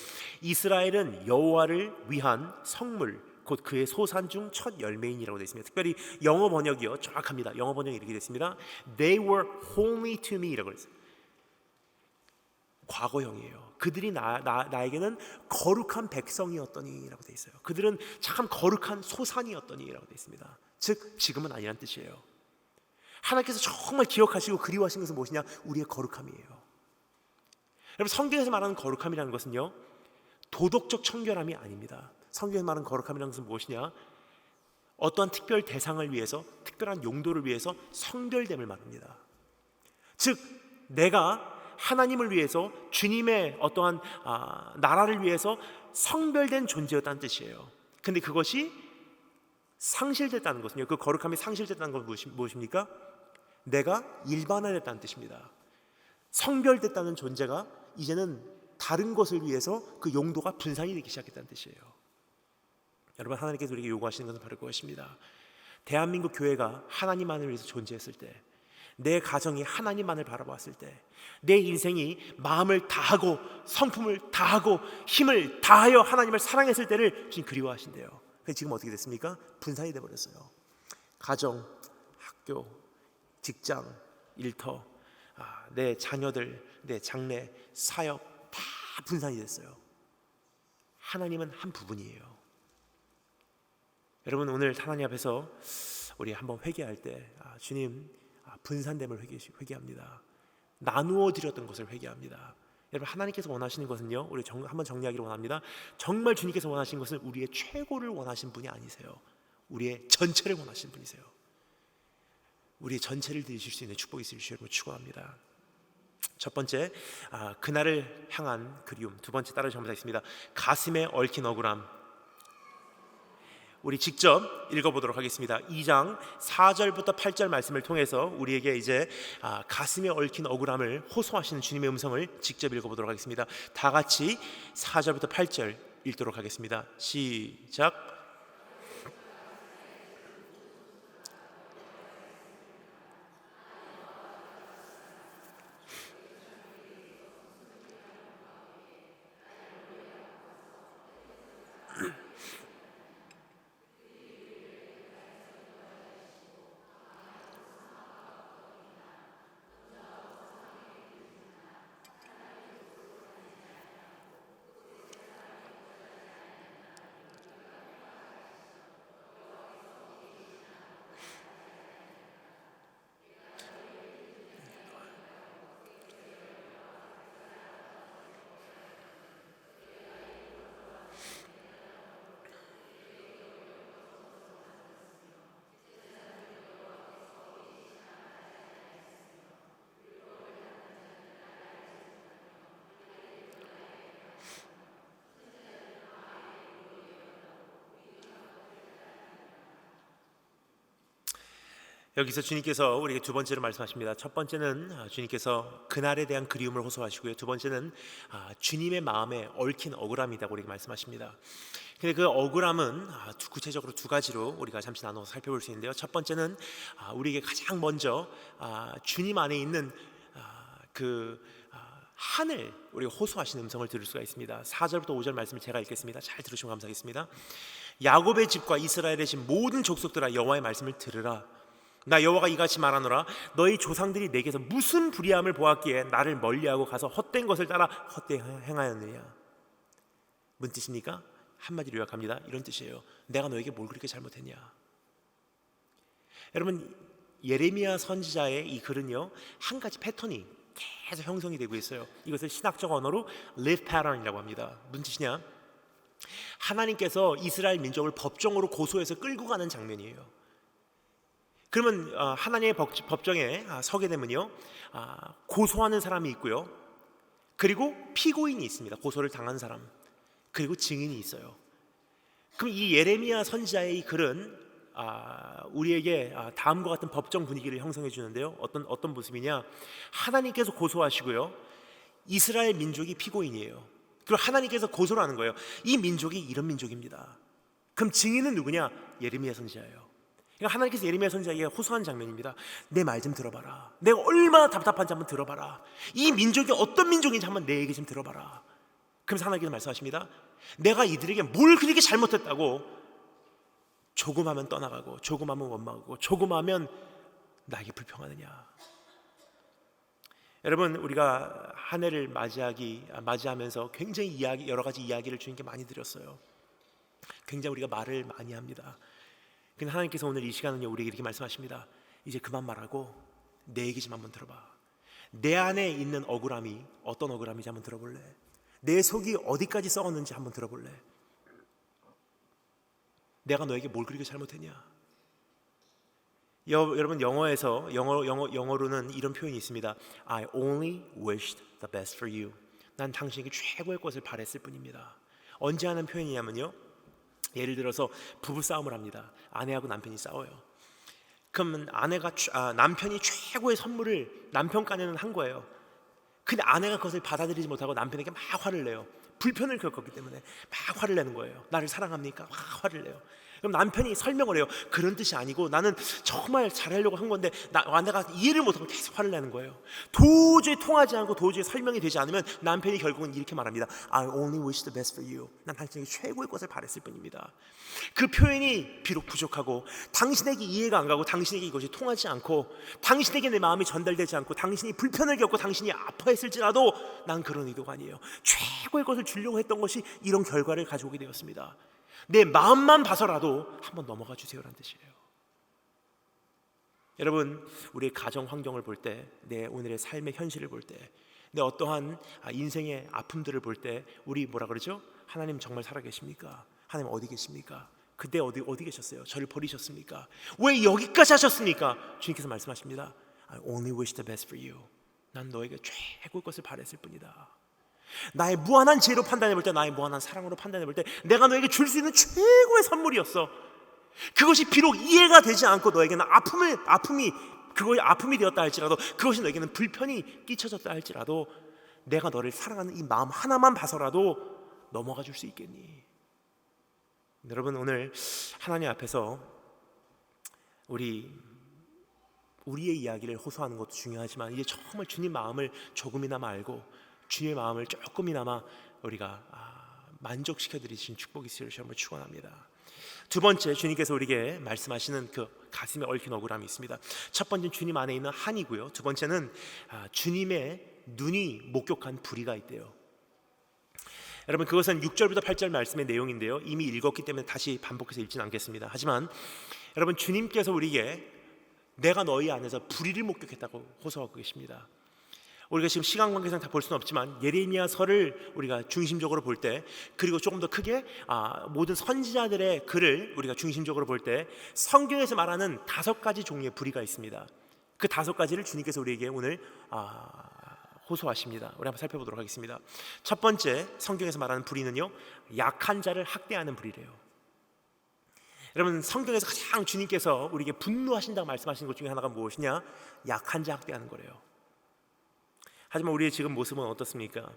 이스라엘은 여호와를 위한 성물, 곧 그의 소산 중 첫 열매인이라고 되어 있습니다. 특별히 영어 번역이요, 정확합니다. 영어 번역이 이렇게 되어 있습니다. They were holy to me라고 했어요. 과거형이에요. 그들이 나에게는 거룩한 백성이었더니라고 되어 있어요. 그들은 참 거룩한 소산이었더니라고 되어 있습니다. 즉 지금은 아니란 뜻이에요. 하나님께서 정말 기억하시고 그리워하신 것은 무엇이냐? 우리의 거룩함이에요. 여러분, 성경에서 말하는 거룩함이라는 것은요, 도덕적 청결함이 아닙니다. 성경에서 말하는 거룩함이라는 것은 무엇이냐? 어떠한 특별 대상을 위해서, 특별한 용도를 위해서 성별됨을 말합니다. 즉 내가 하나님을 위해서, 주님의 어떠한 나라를 위해서 성별된 존재였다는 뜻이에요. 근데 그것이 상실됐다는 것은요, 그 거룩함이 상실됐다는 건 무엇입니까? 내가 일반화됐다는 뜻입니다. 성별됐다는 존재가 이제는 다른 것을 위해서 그 용도가 분산이 되기 시작했다는 뜻이에요. 여러분, 하나님께서 우리에게 요구하시는 것은 바로 그것입니다. 대한민국 교회가 하나님만을 위해서 존재했을 때, 내 가정이 하나님만을 바라봤을 때, 내 인생이 마음을 다하고 성품을 다하고 힘을 다하여 하나님을 사랑했을 때를 주님 그리워하신대요. 근데 지금 어떻게 됐습니까? 분산이 돼버렸어요. 가정, 학교, 직장, 일터, 내 자녀들, 내 장래, 사역 다 분산이 됐어요. 하나님은 한 부분이에요. 여러분, 오늘 하나님 앞에서 우리 한번 회개할 때 주님, 분산됨을 회개합니다. 나누어 드렸던 것을 회개합니다. 여러분, 하나님께서 원하시는 것은요, 우리 한번 정리하기를 원합니다. 정말 주님께서 원하시는 것은 우리의 최고를 원하신 분이 아니세요. 우리의 전체를 원하시는 분이세요. 우리의 전체를 드리실 수 있는 축복이 있으실 줄 여러분 축원합니다. 첫 번째, 그날을 향한 그리움. 두 번째, 따라 전부하겠습니다. 가슴에 얽힌 억울함. 우리 직접 읽어보도록 하겠습니다. 2장 4절부터 8절 말씀을 통해서 우리에게 이제 가슴에 얽힌 억울함을 호소하시는 주님의 음성을 직접 읽어보도록 하겠습니다. 다 같이 4절부터 8절 읽도록 하겠습니다. 시작. 여기서 주님께서 우리에게 두 번째로 말씀하십니다. 첫 번째는 주님께서 그날에 대한 그리움을 호소하시고요. 두 번째는 주님의 마음에 얽힌 억울함이라고 우리에게 말씀하십니다. 근데 그 억울함은 구체적으로 두 가지로 우리가 잠시 나눠서 살펴볼 수 있는데요. 첫 번째는 우리에게 가장 먼저 주님 안에 있는 그 한을 우리가 호소하시는 음성을 들을 수가 있습니다. 4절부터 5절 말씀을 제가 읽겠습니다. 잘 들으시면 감사하겠습니다. 야곱의 집과 이스라엘의 집 모든 족속들아 여호와의 말씀을 들으라. 나 여호와가 이같이 말하노라. 너희 조상들이 내게서 무슨 불의함을 보았기에 나를 멀리하고 가서 헛된 것을 따라 헛되이 행하였느냐. 무슨 뜻입니까? 한마디로 요약합니다. 이런 뜻이에요. 내가 너에게 뭘 그렇게 잘못했냐. 여러분, 예레미야 선지자의 이 글은요, 한 가지 패턴이 계속 형성이 되고 있어요. 이것을 신학적 언어로 live pattern이라고 합니다. 무슨 뜻이냐? 하나님께서 이스라엘 민족을 법정으로 고소해서 끌고 가는 장면이에요. 그러면 하나님의 법정에 서게 되면요, 고소하는 사람이 있고요, 그리고 피고인이 있습니다. 고소를 당한 사람, 그리고 증인이 있어요. 그럼 이 예레미야 선지자의 이 글은 우리에게 다음과 같은 법정 분위기를 형성해 주는데요. 어떤 모습이냐? 하나님께서 고소하시고요, 이스라엘 민족이 피고인이에요. 그리고 하나님께서 고소를 하는 거예요. 이 민족이 이런 민족입니다. 그럼 증인은 누구냐? 예레미야 선지자예요. 그러니까 하나님께서 예레미야 선지자에게 호소한 장면입니다. 내 말 좀 들어봐라. 내가 얼마나 답답한지 한번 들어봐라. 이 민족이 어떤 민족인지 한번 내 얘기 좀 들어봐라. 그러면서 하나님께서 말씀하십니다. 내가 이들에게 뭘 그렇게 잘못했다고 조금하면 떠나가고 조금하면 원망하고 조금하면 나에게 불평하느냐. 여러분, 우리가 한 해를 맞이하면서 굉장히 여러 가지 이야기를 주님께 많이 드렸어요. 굉장히 우리가 말을 많이 합니다. 근데 하나님께서 오늘 이 시간은요, 우리에게 이렇게 말씀하십니다. 이제 그만 말하고 내 얘기 좀 한번 들어봐. 내 안에 있는 억울함이 어떤 억울함인지 한번 들어볼래? 내 속이 어디까지 썩었는지 한번 들어볼래? 내가 너에게 뭘 그렇게 잘못했냐? 여러분, 영어로는 이런 표현이 있습니다. I only wished the best for you. 난 당신에게 최고의 것을 바랬을 뿐입니다. 언제 하는 표현이냐면요, 예를 들어서 부부 싸움을 합니다. 아내하고 남편이 싸워요. 그러면 남편이 최고의 선물을 남편간에는 한 거예요. 근데 아내가 그것을 받아들이지 못하고 남편에게 막 화를 내요. 불편을 겪었기 때문에 막 화를 내는 거예요. 나를 사랑합니까? 막 화를 내요. 그럼 남편이 설명을 해요. 그런 뜻이 아니고 나는 정말 잘하려고 한 건데 아내가 이해를 못하고 계속 화를 내는 거예요. 도저히 통하지 않고 도저히 설명이 되지 않으면 남편이 결국은 이렇게 말합니다. I only wish the best for you. 난 당신에게 최고의 것을 바랬을 뿐입니다. 그 표현이 비록 부족하고 당신에게 이해가 안 가고 당신에게 이것이 통하지 않고 당신에게 내 마음이 전달되지 않고 당신이 불편을 겪고 당신이 아파했을지라도 난 그런 의도가 아니에요. 최고의 것을 주려고 했던 것이 이런 결과를 가져오게 되었습니다. 내 마음만 봐서라도 한번 넘어가 주세요라는 뜻이에요. 여러분, 우리의 가정 환경을 볼 때, 내 오늘의 삶의 현실을 볼 때, 내 어떠한 인생의 아픔들을 볼 때 우리 뭐라 그러죠? 하나님 정말 살아계십니까? 하나님 어디 계십니까? 그때 어디 계셨어요? 저를 버리셨습니까? 왜 여기까지 하셨습니까? 주님께서 말씀하십니다. I only wish the best for you. 난 너에게 최고의 것을 바랬을 뿐이다. 나의 무한한 지혜로 판단해 볼 때, 나의 무한한 사랑으로 판단해 볼 때 내가 너에게 줄 수 있는 최고의 선물이었어. 그것이 비록 이해가 되지 않고 너에게는 아픔이 되었다 할지라도, 그것이 너에게는 불편이 끼쳐졌다 할지라도 내가 너를 사랑하는 이 마음 하나만 봐서라도 넘어가 줄 수 있겠니? 여러분, 오늘 하나님 앞에서 우리의 이야기를 호소하는 것도 중요하지만 이제 정말 주님 마음을 조금이나마 알고 주님의 마음을 조금이나마 우리가 만족시켜드리신 축복이 있으시길 정말 축원합니다. 두 번째, 주님께서 우리에게 말씀하시는 그 가슴에 얽힌 억울함이 있습니다. 첫 번째는 주님 안에 있는 한이고요, 두 번째는 주님의 눈이 목격한 불의가 있대요. 여러분, 그것은 6절부터 8절 말씀의 내용인데요, 이미 읽었기 때문에 다시 반복해서 읽지는 않겠습니다. 하지만 여러분, 주님께서 우리에게 내가 너희 안에서 불의를 목격했다고 호소하고 계십니다. 우리가 지금 시간 관계상 다 볼 수는 없지만 예레미야서를 우리가 중심적으로 볼 때, 그리고 조금 더 크게 모든 선지자들의 글을 우리가 중심적으로 볼 때 성경에서 말하는 5가지 종류의 불의가 있습니다. 그 5가지를 주님께서 우리에게 오늘 호소하십니다. 우리 한번 살펴보도록 하겠습니다. 첫 번째, 성경에서 말하는 불의는요, 약한 자를 학대하는 불의래요. 여러분, 성경에서 가장 주님께서 우리에게 분노하신다고 말씀하시는 것 중에 하나가 무엇이냐? 약한 자 학대하는 거래요. 하지만 우리의 지금 모습은 어떻습니까?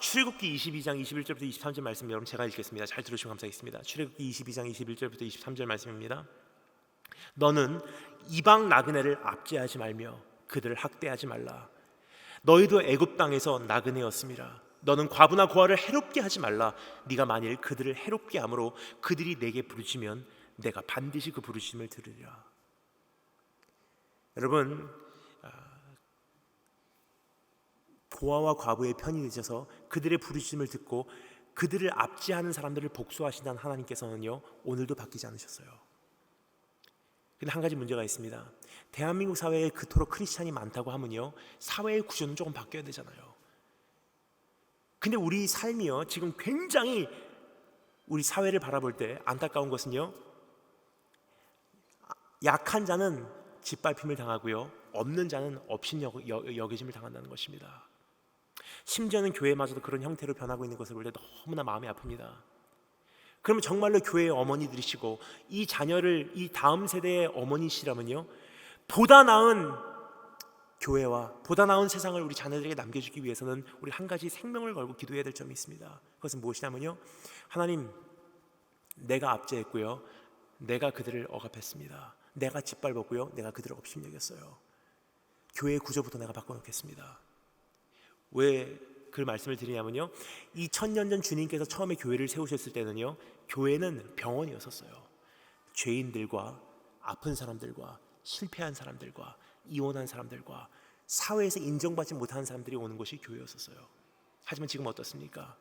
출애굽기 22장 21절부터 23절 말씀 여러분 제가 읽겠습니다. 잘 들으시면 감사하겠습니다. 출애굽기 22장 21절부터 23절 말씀입니다. 너는 이방 나그네를 압제하지 말며 그들을 학대하지 말라. 너희도 애굽 땅에서 나그네였음이라. 너는 과부나 고아를 해롭게 하지 말라. 네가 만일 그들을 해롭게 함으로 그들이 내게 부르짖으면 내가 반드시 그 부르짖음을 들으리라. 여러분, 고아와 과부의 편이 되셔서 그들의 부르짖음을 듣고 그들을 압제하는 사람들을 복수하신다는 하나님께서는요, 오늘도 바뀌지 않으셨어요. 근데 한 가지 문제가 있습니다. 대한민국 사회에 그토록 크리스찬이 많다고 하면요, 사회의 구조는 조금 바뀌어야 되잖아요. 근데 우리 삶이요, 지금 굉장히 우리 사회를 바라볼 때 안타까운 것은요, 약한 자는 짓밟힘을 당하고요, 없는 자는 업신여기심을 당한다는 것입니다. 심지어는 교회마저도 그런 형태로 변하고 있는 것을 볼 때 너무나 마음이 아픕니다. 그러면 정말로 교회의 어머니들이시고 이 자녀를 이 다음 세대의 어머니시라면요, 보다 나은 교회와 보다 나은 세상을 우리 자녀들에게 남겨주기 위해서는 우리 한 가지 생명을 걸고 기도해야 될 점이 있습니다. 그것은 무엇이냐면요, 하나님, 내가 압제했고요, 내가 그들을 억압했습니다. 내가 짓밟았고요, 내가 그들을 업신여겼어요. 교회의 구조부터 내가 바꿔놓겠습니다. 왜 그 말씀을 드리냐면요, 2000년 전 주님께서 처음에 교회를 세우셨을 때는요, 교회는 병원이었었어요. 죄인들과 아픈 사람들과 실패한 사람들과 이혼한 사람들과 사회에서 인정받지 못하는 사람들이 오는 것이 교회였었어요. 하지만 지금 어떻습니까?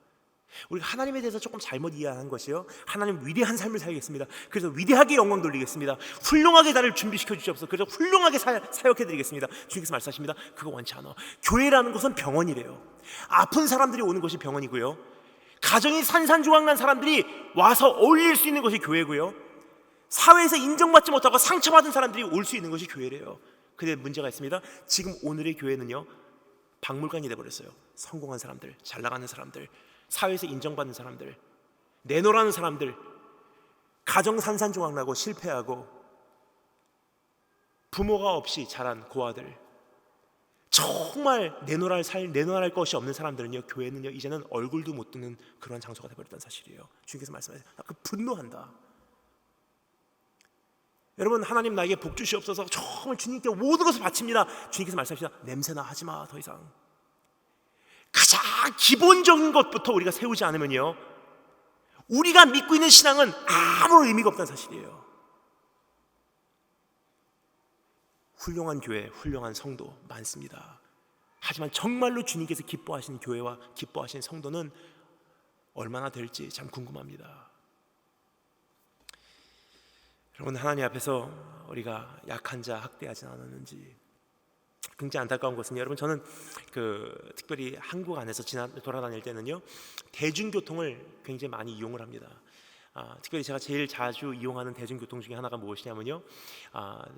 우리가 하나님에 대해서 조금 잘못 이해하는 것이요, 하나님 위대한 삶을 살겠습니다, 그래서 위대하게 영광 돌리겠습니다, 훌륭하게 나를 준비시켜 주시옵소서, 그래서 훌륭하게 사역해 드리겠습니다. 주님께서 말씀하십니다. 그거 원치 않아. 교회라는 것은 병원이래요. 아픈 사람들이 오는 것이 병원이고요, 가정이 산산조각난 사람들이 와서 어울릴 수 있는 것이 교회고요, 사회에서 인정받지 못하고 상처받은 사람들이 올 수 있는 것이 교회래요. 근데 문제가 있습니다. 지금 오늘의 교회는요, 박물관이 돼버렸어요. 성공한 사람들, 잘 나가는 사람들, 사회에서 인정받는 사람들, 내놓으라는 사람들, 가정 산산조각나고 실패하고 부모가 없이 자란 고아들, 정말 내놓으라 할 것이 없는 사람들은요, 교회는요, 이제는 얼굴도 못 드는 그런 장소가 돼버렸다는 사실이에요. 주님께서 말씀하세요. 그 분노한다. 여러분, 하나님 나에게 복 주시옵소서, 정말 주님께 모든 것을 바칩니다. 주님께서 말씀하시다. 냄새나 하지마, 더 이상. 가장 기본적인 것부터 우리가 세우지 않으면요, 우리가 믿고 있는 신앙은 아무런 의미가 없다는 사실이에요. 훌륭한 교회, 훌륭한 성도 많습니다. 하지만 정말로 주님께서 기뻐하시는 교회와 기뻐하시는 성도는 얼마나 될지 참 궁금합니다. 여러분, 하나님 앞에서 우리가 약한 자 학대하지 않았는지 굉장히 안타까운 것은, 여러분, 저는 특별히 한국 안에서 돌아다닐 때는요, 대중교통을 굉장히 많이 이용을 합니다. 특별히 제가 제일 자주 이용하는 대중교통 중에 하나가 무엇이냐면요,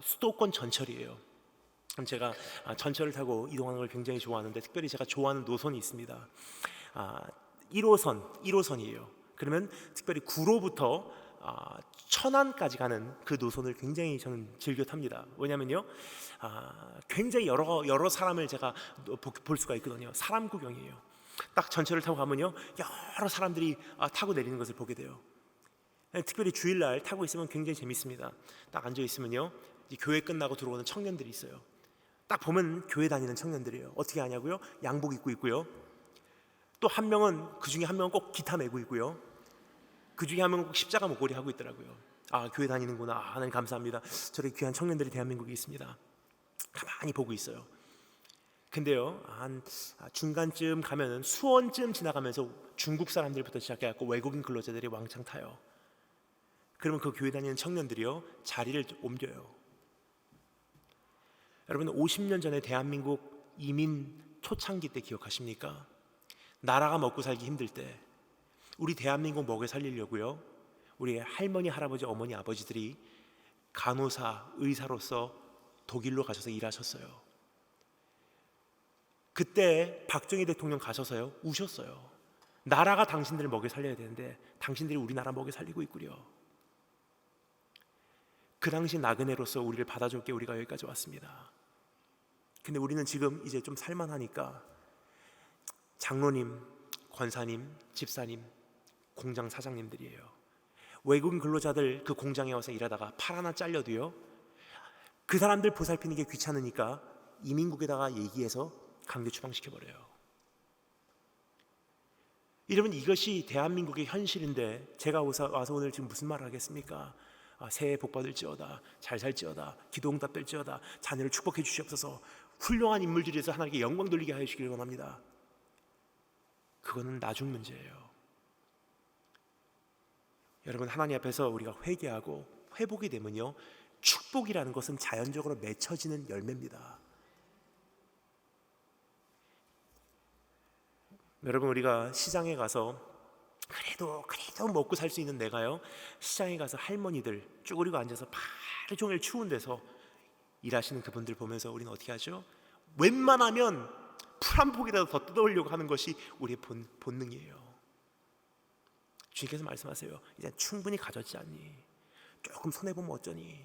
수도권 전철이에요. 제가 전철을 타고 이동하는 걸 굉장히 좋아하는데, 특별히 제가 좋아하는 노선이 있습니다. 1호선이에요. 그러면 특별히 구로부터 천안까지 가는 그 노선을 굉장히 저는 즐겨 탑니다. 왜냐면요, 굉장히 여러 사람을 제가 볼 수가 있거든요. 사람 구경이에요. 딱 전철을 타고 가면요, 여러 사람들이 타고 내리는 것을 보게 돼요. 특별히 주일날 타고 있으면 굉장히 재밌습니다. 딱 앉아 있으면요, 교회 끝나고 들어오는 청년들이 있어요. 딱 보면 교회 다니는 청년들이에요. 어떻게 하냐고요? 양복 입고 있고요, 또 한 명은, 그 중에 한 명은 꼭 기타 메고 있고요, 그 중에 한 명은 꼭 십자가 목걸이 하고 있더라고요. 교회 다니는구나. 하나님 감사합니다. 저렇게 귀한 청년들이 대한민국에 있습니다. 가만히 보고 있어요. 근데요, 한 중간쯤 가면은 수원쯤 지나가면서 중국 사람들부터 시작해갖고 외국인 근로자들이 왕창 타요. 그러면 그 교회 다니는 청년들이요, 자리를 옮겨요. 여러분, 50년 전에 대한민국 이민 초창기 때 기억하십니까? 나라가 먹고 살기 힘들 때 우리 대한민국 먹여 살리려고요, 우리 할머니, 할아버지, 어머니, 아버지들이 간호사, 의사로서 독일로 가셔서 일하셨어요. 그때 박정희 대통령 가셔서요, 우셨어요. 나라가 당신들을 먹여 살려야 되는데 당신들이 우리나라 먹여 살리고 있구려. 그 당시 나그네로서 우리를 받아줬기에 우리가 여기까지 왔습니다. 근데 우리는 지금 이제 좀 살만하니까 장로님, 권사님, 집사님, 공장 사장님들이에요. 외국인 근로자들 그 공장에 와서 일하다가 팔 하나 잘려도요, 그 사람들 보살피는 게 귀찮으니까 이민국에다가 얘기해서 강제 추방시켜버려요. 여러분, 이것이 대한민국의 현실인데 제가 와서 오늘 지금 무슨 말을 하겠습니까? 새해 복 받을지어다, 잘 살지어다, 기도 응답될지어다, 자녀를 축복해 주시옵소서, 훌륭한 인물들에서 하나님께 영광 돌리게 하여 주시길 원합니다. 그거는 나중 문제예요. 여러분, 하나님 앞에서 우리가 회개하고 회복이 되면요, 축복이라는 것은 자연적으로 맺혀지는 열매입니다. 여러분, 우리가 시장에 가서 그래도 먹고 살 수 있는 내가요, 시장에 가서 할머니들 쭈그리고 앉아서 하루 종일 추운 데서 일하시는 그분들 보면서 우리는 어떻게 하죠? 웬만하면 풀 한 폭이라도 더 뜯어오려고 하는 것이 우리의 본능이에요. 주님께서 말씀하세요. 이제 충분히 가졌지 않니? 조금 손해보면 어쩌니?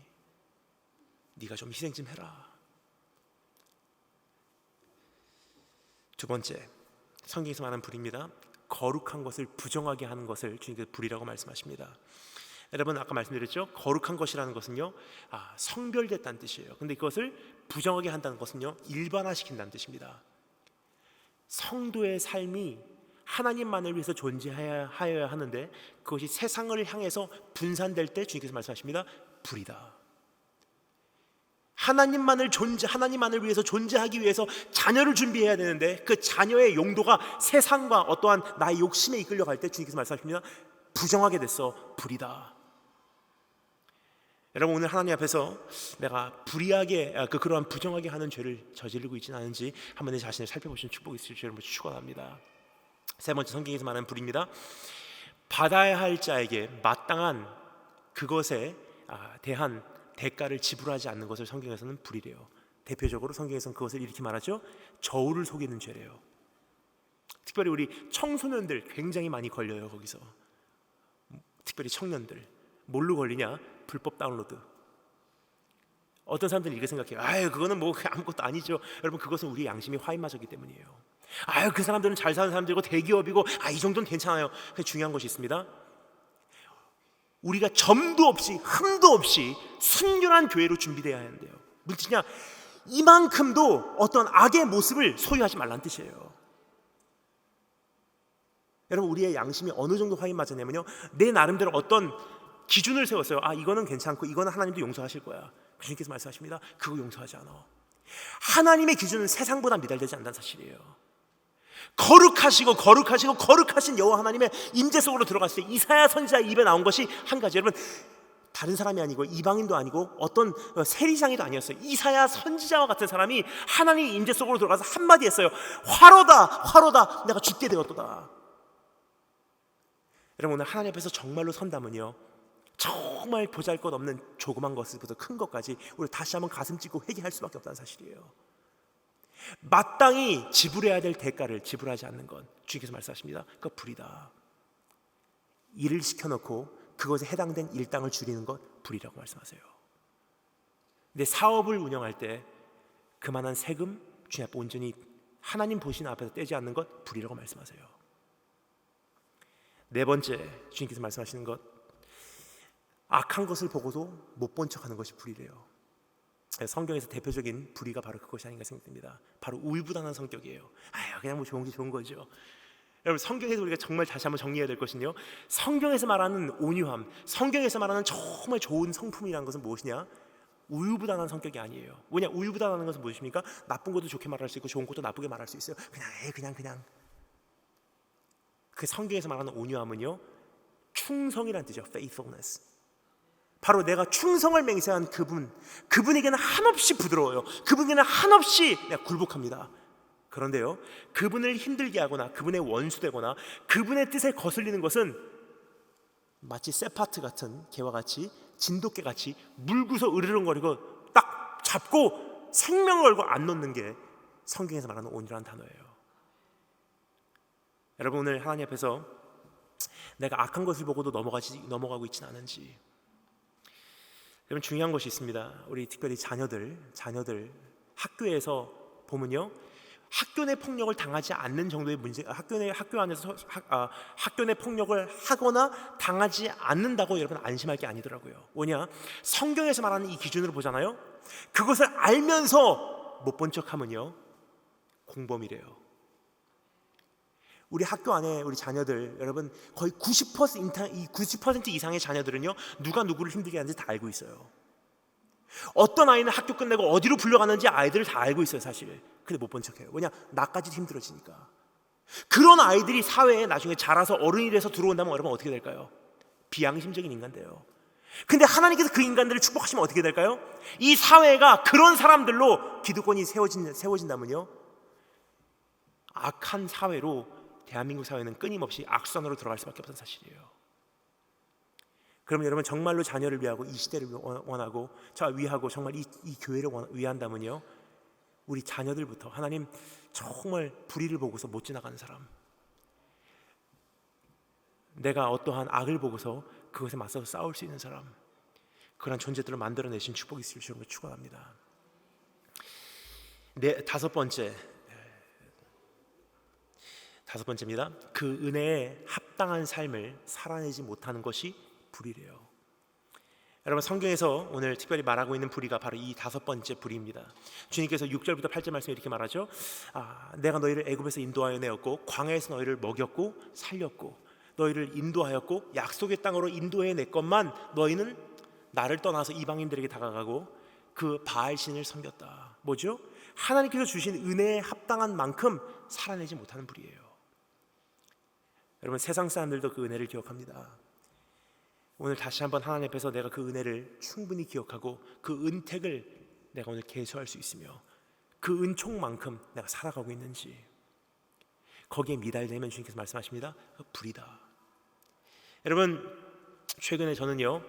네가 좀 희생 좀 해라. 두 번째, 성경에서 말하는 불입니다. 거룩한 것을 부정하게 하는 것을 주님께서 불이라고 말씀하십니다. 여러분, 아까 말씀드렸죠? 거룩한 것이라는 것은요, 성별됐다는 뜻이에요. 근데 그것을 부정하게 한다는 것은요, 일반화시킨다는 뜻입니다. 성도의 삶이 하나님만을 위해서 존재하여야 하는데 그것이 세상을 향해서 분산될 때 주님께서 말씀하십니다. 불이다. 하나님만을 위해서 존재하기 위해서 자녀를 준비해야 되는데 그 자녀의 용도가 세상과 어떠한 나의 욕심에 이끌려갈 때 주님께서 말씀하십니다. 부정하게 됐어. 불이다. 여러분, 오늘 하나님 앞에서 내가 불의하게 그러한 부정하게 하는 죄를 저지르고 있지는 않은지 한번 내 자신을 살펴보시는 축복이 있을 줄 축원합니다. 세 번째, 성경에서 말하는 불입니다. 받아야 할 자에게 마땅한 그것에 대한 대가를 지불하지 않는 것을 성경에서는 불이래요. 대표적으로 성경에서는 그것을 이렇게 말하죠. 저울을 속이는 죄래요. 특별히 우리 청소년들 굉장히 많이 걸려요. 거기서 특별히 청년들 뭘로 걸리냐? 불법 다운로드. 어떤 사람들은 이렇게 생각해요. 그거는 뭐 아무것도 아니죠. 여러분, 그것은 우리의 양심이 화인마저기 때문이에요. 그 사람들은 잘 사는 사람들이고 대기업이고 이 정도는 괜찮아요. 근데 중요한 것이 있습니다. 우리가 점도 없이 흠도 없이 순결한 교회로 준비되어야 하는데요, 무슨 뜻이냐? 이만큼도 어떤 악의 모습을 소유하지 말라는 뜻이에요. 여러분, 우리의 양심이 어느 정도 화인마저냐면요, 내 나름대로 어떤 기준을 세웠어요. 이거는 괜찮고 이거는 하나님도 용서하실 거야. 주님께서 말씀하십니다. 그거 용서하지 않아. 하나님의 기준은 세상보다 미달되지 않는다는 사실이에요. 거룩하신 여호와 하나님의 임재 속으로 들어갔을 때 이사야 선지자 입에 나온 것이 한 가지. 여러분, 다른 사람이 아니고 이방인도 아니고 어떤 세리장이도 아니었어요. 이사야 선지자와 같은 사람이 하나님 임재 속으로 들어가서 한마디 했어요. 화로다 내가 죽게 되었도다. 여러분, 오늘 하나님 앞에서 정말로 선다면요, 정말 보잘것없는 조그만 것부터 큰 것까지 우리 다시 한번 가슴 찢고 회개할 수밖에 없다는 사실이에요. 마땅히 지불해야 될 대가를 지불하지 않는 것, 주님께서 말씀하십니다. 그거 불이다. 일을 시켜놓고 그것에 해당된 일당을 줄이는 것 불이라고 말씀하세요. 근데 사업을 운영할 때 그만한 세금 주님 앞에 온전히 하나님 보시는 앞에서 떼지 않는 것 불이라고 말씀하세요. 네 번째, 주님께서 말씀하시는 것, 악한 것을 보고도 못 본 척하는 것이 불이래요. 성경에서 대표적인 불의가 바로 그것이 아닌가 생각됩니다. 바로 우유부단한 성격이에요. 그냥 뭐 좋은 게 좋은 거죠. 여러분, 성경에서 우리가 정말 다시 한번 정리해야 될 것은요, 성경에서 말하는 온유함, 성경에서 말하는 정말 좋은 성품이라는 것은 무엇이냐? 우유부단한 성격이 아니에요. 뭐냐? 우유부단한 것은 무엇입니까? 나쁜 것도 좋게 말할 수 있고 좋은 것도 나쁘게 말할 수 있어요. 그냥 그 성경에서 말하는 온유함은요, 충성이라는 뜻이에요. faithfulness. 바로 내가 충성을 맹세한 그분에게는 한없이 부드러워요. 그분에게는 한없이 내가 굴복합니다. 그런데요, 그분을 힘들게 하거나 그분의 원수되거나 그분의 뜻에 거슬리는 것은 마치 세파트 같은 개와 같이, 진돗개 같이 물구서 으르렁거리고 딱 잡고 생명을 걸고 안 놓는 게 성경에서 말하는 온유라는 단어예요. 여러분, 오늘 하나님 앞에서 내가 악한 것을 보고도 넘어가고 있지는 않은지, 여러분 중요한 것이 있습니다. 우리 특별히 자녀들 학교에서 보면요, 학교 내 폭력을 당하지 않는 정도의 문제, 학교 안에서 학교 내 폭력을 하거나 당하지 않는다고 여러분 안심할 게 아니더라고요. 뭐냐? 성경에서 말하는 이 기준으로 보잖아요. 그것을 알면서 못 본 척하면요, 공범이래요. 우리 학교 안에 우리 자녀들, 여러분 거의 90% 이상의 자녀들은요, 누가 누구를 힘들게 하는지 다 알고 있어요. 어떤 아이는 학교 끝내고 어디로 불려가는지 아이들을 다 알고 있어요, 사실. 근데 못 본 척해요. 왜냐? 나까지 힘들어지니까. 그런 아이들이 사회에 나중에 자라서 어른이 돼서 들어온다면 여러분 어떻게 될까요? 비양심적인 인간들이에요. 근데 하나님께서 그 인간들을 축복하시면 어떻게 될까요? 이 사회가 그런 사람들로 기득권이 세워진다면요, 악한 사회로 대한민국 사회는 끊임없이 악순환으로 들어갈 수밖에 없는 사실이에요. 그러면 여러분 정말로 자녀를 위하고 이 시대를 원하고 위하고 정말 이 교회를 위한다면요, 우리 자녀들부터 하나님 정말 불의를 보고서 못 지나가는 사람, 내가 어떠한 악을 보고서 그것에 맞서서 싸울 수 있는 사람, 그런 존재들을 만들어내신 축복이 있을 줄로 축원합니다. 다섯 번째입니다. 그 은혜에 합당한 삶을 살아내지 못하는 것이 불의래요. 여러분 성경에서 오늘 특별히 말하고 있는 불의가 바로 이 다섯 번째 불의입니다. 주님께서 6절부터 8절 말씀에 이렇게 말하죠. 내가 너희를 애굽에서 인도하여 내었고 광야에서 너희를 먹였고 살렸고 너희를 인도하였고 약속의 땅으로 인도해 냈건만 너희는 나를 떠나서 이방인들에게 다가가고 그 바알 신을 섬겼다. 뭐죠? 하나님께서 주신 은혜에 합당한 만큼 살아내지 못하는 불의예요. 여러분 세상 사람들도 그 은혜를 기억합니다. 오늘 다시 한번 하나님 앞에서 내가 그 은혜를 충분히 기억하고 그 은택을 내가 오늘 계수할 수 있으며 그 은총만큼 내가 살아가고 있는지, 거기에 미달되면 주님께서 말씀하십니다. 불이다. 여러분 최근에 저는요,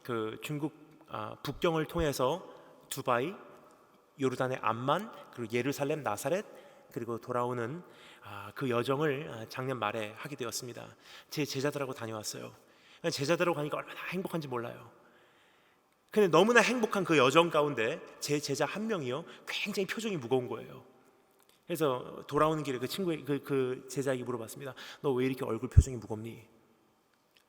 그 중국 북경을 통해서 두바이, 요르단의 암만, 그리고 예루살렘, 나사렛, 그리고 돌아오는 그 여정을 작년 말에 하게 되었습니다. 제 제자들하고 다녀왔어요. 제자들하고 가니까 얼마나 행복한지 몰라요. 근데 너무나 행복한 그 여정 가운데 제 제자 한 명이요, 굉장히 표정이 무거운 거예요. 그래서 돌아오는 길에 그 친구의 그 제자에게 물어봤습니다. 너 왜 이렇게 얼굴 표정이 무겁니?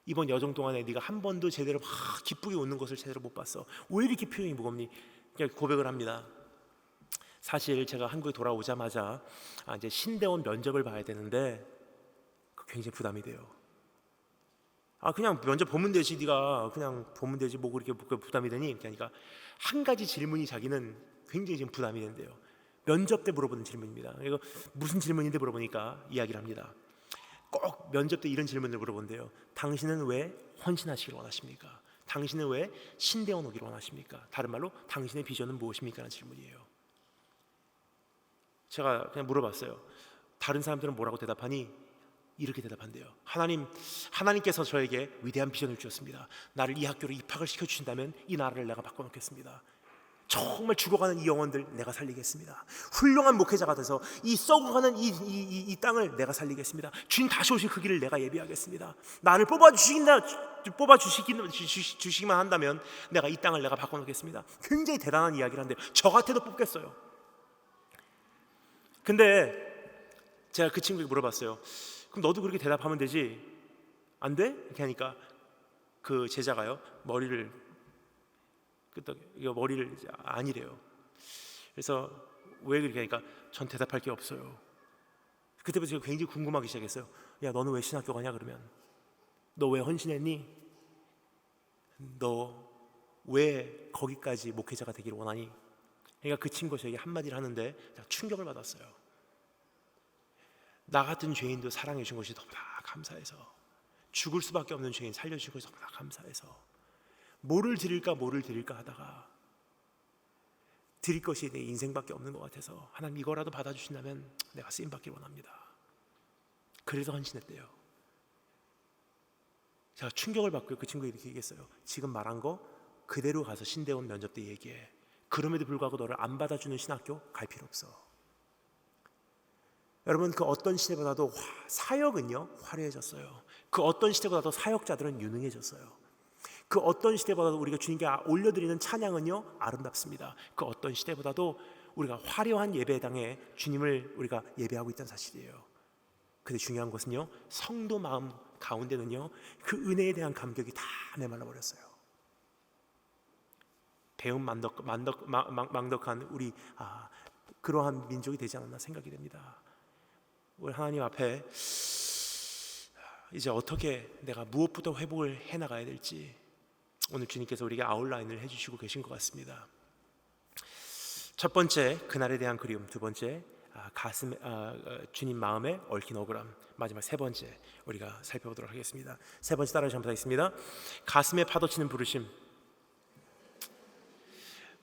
이번 여정 동안에 네가 한 번도 제대로 막 기쁘게 웃는 것을 제대로 못 봤어. 왜 이렇게 표정이 무겁니? 그냥 고백을 합니다. 사실 제가 한국에 돌아오자마자 이제 신대원 면접을 봐야 되는데 굉장히 부담이 돼요. 그냥 면접 보면 되지, 네가 그냥 보면 되지, 뭐 그렇게 부담이 되니? 그러니까 한 가지 질문이 자기는 굉장히 지금 부담이 된대요. 면접 때 물어보는 질문입니다. 이거 무슨 질문인데 물어보니까 이야기를 합니다. 꼭 면접 때 이런 질문을 물어본대요. 당신은 왜 헌신하시길 원하십니까? 당신은 왜 신대원 오기를 원하십니까? 다른 말로 당신의 비전은 무엇입니까? 라는 질문이에요. 제가 그냥 물어봤어요. 다른 사람들은 뭐라고 대답하니? 이렇게 대답한대요. 하나님께서 저에게 위대한 비전을 주셨습니다. 나를 이 학교로 입학을 시켜주신다면 이 나라를 내가 바꿔놓겠습니다. 정말 죽어가는 이 영혼들 내가 살리겠습니다. 훌륭한 목회자가 돼서 이 썩어가는 이 땅을 내가 살리겠습니다. 주님 다시 오실 그 길을 내가 예비하겠습니다. 나를 뽑아주시기만 한다면 내가 이 땅을 내가 바꿔놓겠습니다. 굉장히 대단한 이야기를 한대요. 저 같아도 뽑겠어요. 근데 제가 그 친구에게 물어봤어요. 그럼 너도 그렇게 대답하면 되지? 안 돼? 이렇게 하니까 그 제자가요, 머리를 아니래요. 그래서 왜 그렇게 하니까 전 대답할 게 없어요. 그때부터 제가 굉장히 궁금하기 시작했어요. 야, 너는 왜 신학교 가냐? 그러면 너 왜 헌신했니? 너 왜 거기까지 목회자가 되기를 원하니? 그러니까 그 친구가 저에게 한마디를 하는데 제가 충격을 받았어요. 나 같은 죄인도 사랑해 준 것이 너무나 감사해서, 죽을 수밖에 없는 죄인 살려주신 것이 너무나 감사해서 뭐를 드릴까 하다가 드릴 것이 내 인생밖에 없는 것 같아서 하나님 이거라도 받아주신다면 내가 쓰임받길 원합니다. 그래서 헌신했대요. 제가 충격을 받고 그 친구에게 이렇게 얘기했어요. 지금 말한 거 그대로 가서 신대원 면접 때 얘기해. 그럼에도 불구하고 너를 안 받아주는 신학교 갈 필요 없어. 여러분 그 어떤 시대보다도 사역은요 화려해졌어요. 그 어떤 시대보다도 사역자들은 유능해졌어요. 그 어떤 시대보다도 우리가 주님께 올려드리는 찬양은요 아름답습니다. 그 어떤 시대보다도 우리가 화려한 예배당에 주님을 우리가 예배하고 있다는 사실이에요. 근데 중요한 것은요, 성도 마음 가운데는요 그 은혜에 대한 감격이 다 메말라 버렸어요. 배은 망덕한 우리 그러한 민족이 되지 않았나 생각이 됩니다. 우리 하나님 앞에 이제 어떻게 내가 무엇부터 회복을 해나가야 될지 오늘 주님께서 우리에게 아웃라인을 해주시고 계신 것 같습니다. 첫 번째, 그날에 대한 그리움. 두 번째, 주님 마음에 얽힌 억울함. 마지막 세 번째 우리가 살펴보도록 하겠습니다. 세 번째 따라서 한번 하겠습니다. 가슴에 파도치는 부르심.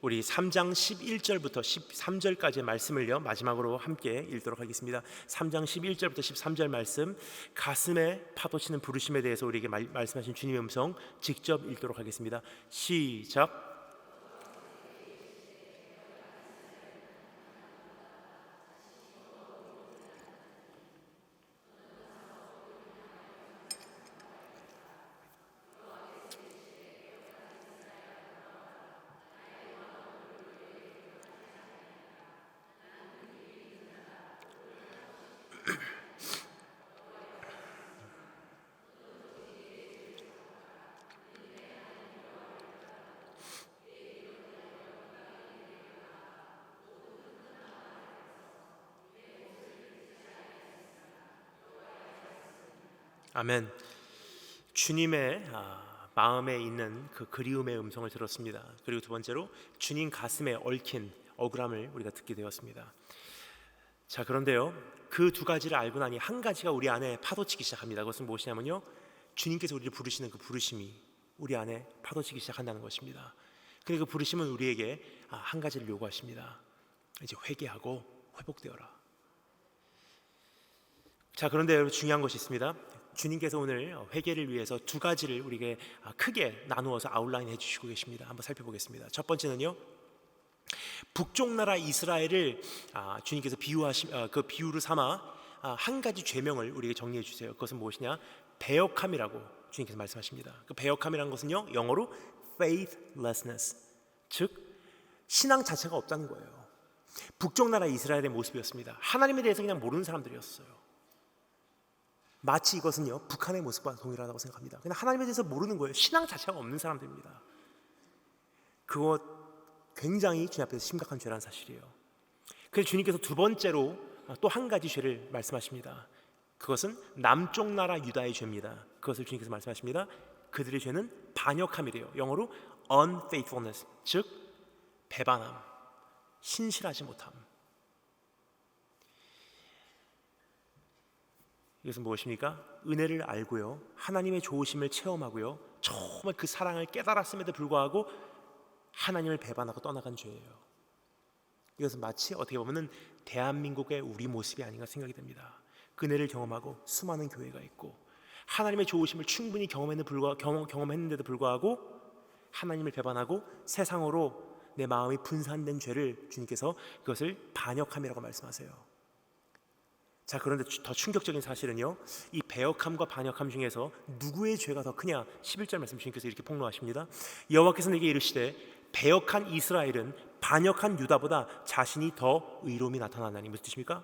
우리 3장 11절부터 13절까지의 말씀을요 마지막으로 함께 읽도록 하겠습니다. 3장 11절부터 13절 말씀, 가슴에 파도치는 부르심에 대해서 우리에게 말씀하신 주님의 음성 직접 읽도록 하겠습니다. 시작. 아멘. 주님의 마음에 있는 그 그리움의 음성을 들었습니다. 그리고 두 번째로 주님 가슴에 얽힌 억울함을 우리가 듣게 되었습니다. 자, 그런데요 그 두 가지를 알고 나니 한 가지가 우리 안에 파도치기 시작합니다. 그것은 무엇이냐면요, 주님께서 우리를 부르시는 그 부르심이 우리 안에 파도치기 시작한다는 것입니다. 그리고 그 부르심은 우리에게 한 가지를 요구하십니다. 이제 회개하고 회복되어라. 자, 그런데 여러분 중요한 것이 있습니다. 주님께서 오늘 회개를 위해서 두 가지를 우리에게 크게 나누어서 아웃라인 해주시고 계십니다. 한번 살펴보겠습니다. 첫 번째는요, 북쪽 나라 이스라엘을 주님께서 그 비유를 삼아 한 가지 죄명을 우리에게 정리해 주세요. 그것은 무엇이냐? 배역함이라고 주님께서 말씀하십니다. 그 배역함이라는 것은요 영어로 faithlessness, 즉 신앙 자체가 없다는 거예요. 북쪽 나라 이스라엘의 모습이었습니다. 하나님에 대해서 그냥 모르는 사람들이었어요. 마치 이것은요 북한의 모습과 동일하다고 생각합니다. 그냥 하나님에 대해서 모르는 거예요. 신앙 자체가 없는 사람들입니다. 그것 굉장히 주님 앞에서 심각한 죄라는 사실이에요. 그래서 주님께서 두 번째로 또 한 가지 죄를 말씀하십니다. 그것은 남쪽 나라 유다의 죄입니다. 그것을 주님께서 말씀하십니다. 그들의 죄는 반역함이래요. 영어로 unfaithfulness, 즉 배반함, 신실하지 못함. 이것은 무엇입니까? 은혜를 알고요, 하나님의 좋으심을 체험하고요, 정말 그 사랑을 깨달았음에도 불구하고 하나님을 배반하고 떠나간 죄예요. 이것은 마치 어떻게 보면 대한민국의 우리 모습이 아닌가 생각이 됩니다. 은혜를 경험하고 수많은 교회가 있고 하나님의 좋으심을 충분히 경험했는데도 불구하고 하나님을 배반하고 세상으로 내 마음이 분산된 죄를 주님께서 그것을 반역함이라고 말씀하세요. 자, 그런데 더 충격적인 사실은요, 이 배역함과 반역함 중에서 누구의 죄가 더 크냐? 11절 말씀 주님께서 이렇게 폭로하십니다. 여호와께서 내게 이르시되 배역한 이스라엘은 반역한 유다보다 자신이 더 의로움이 나타나나니. 무슨 뜻입니까?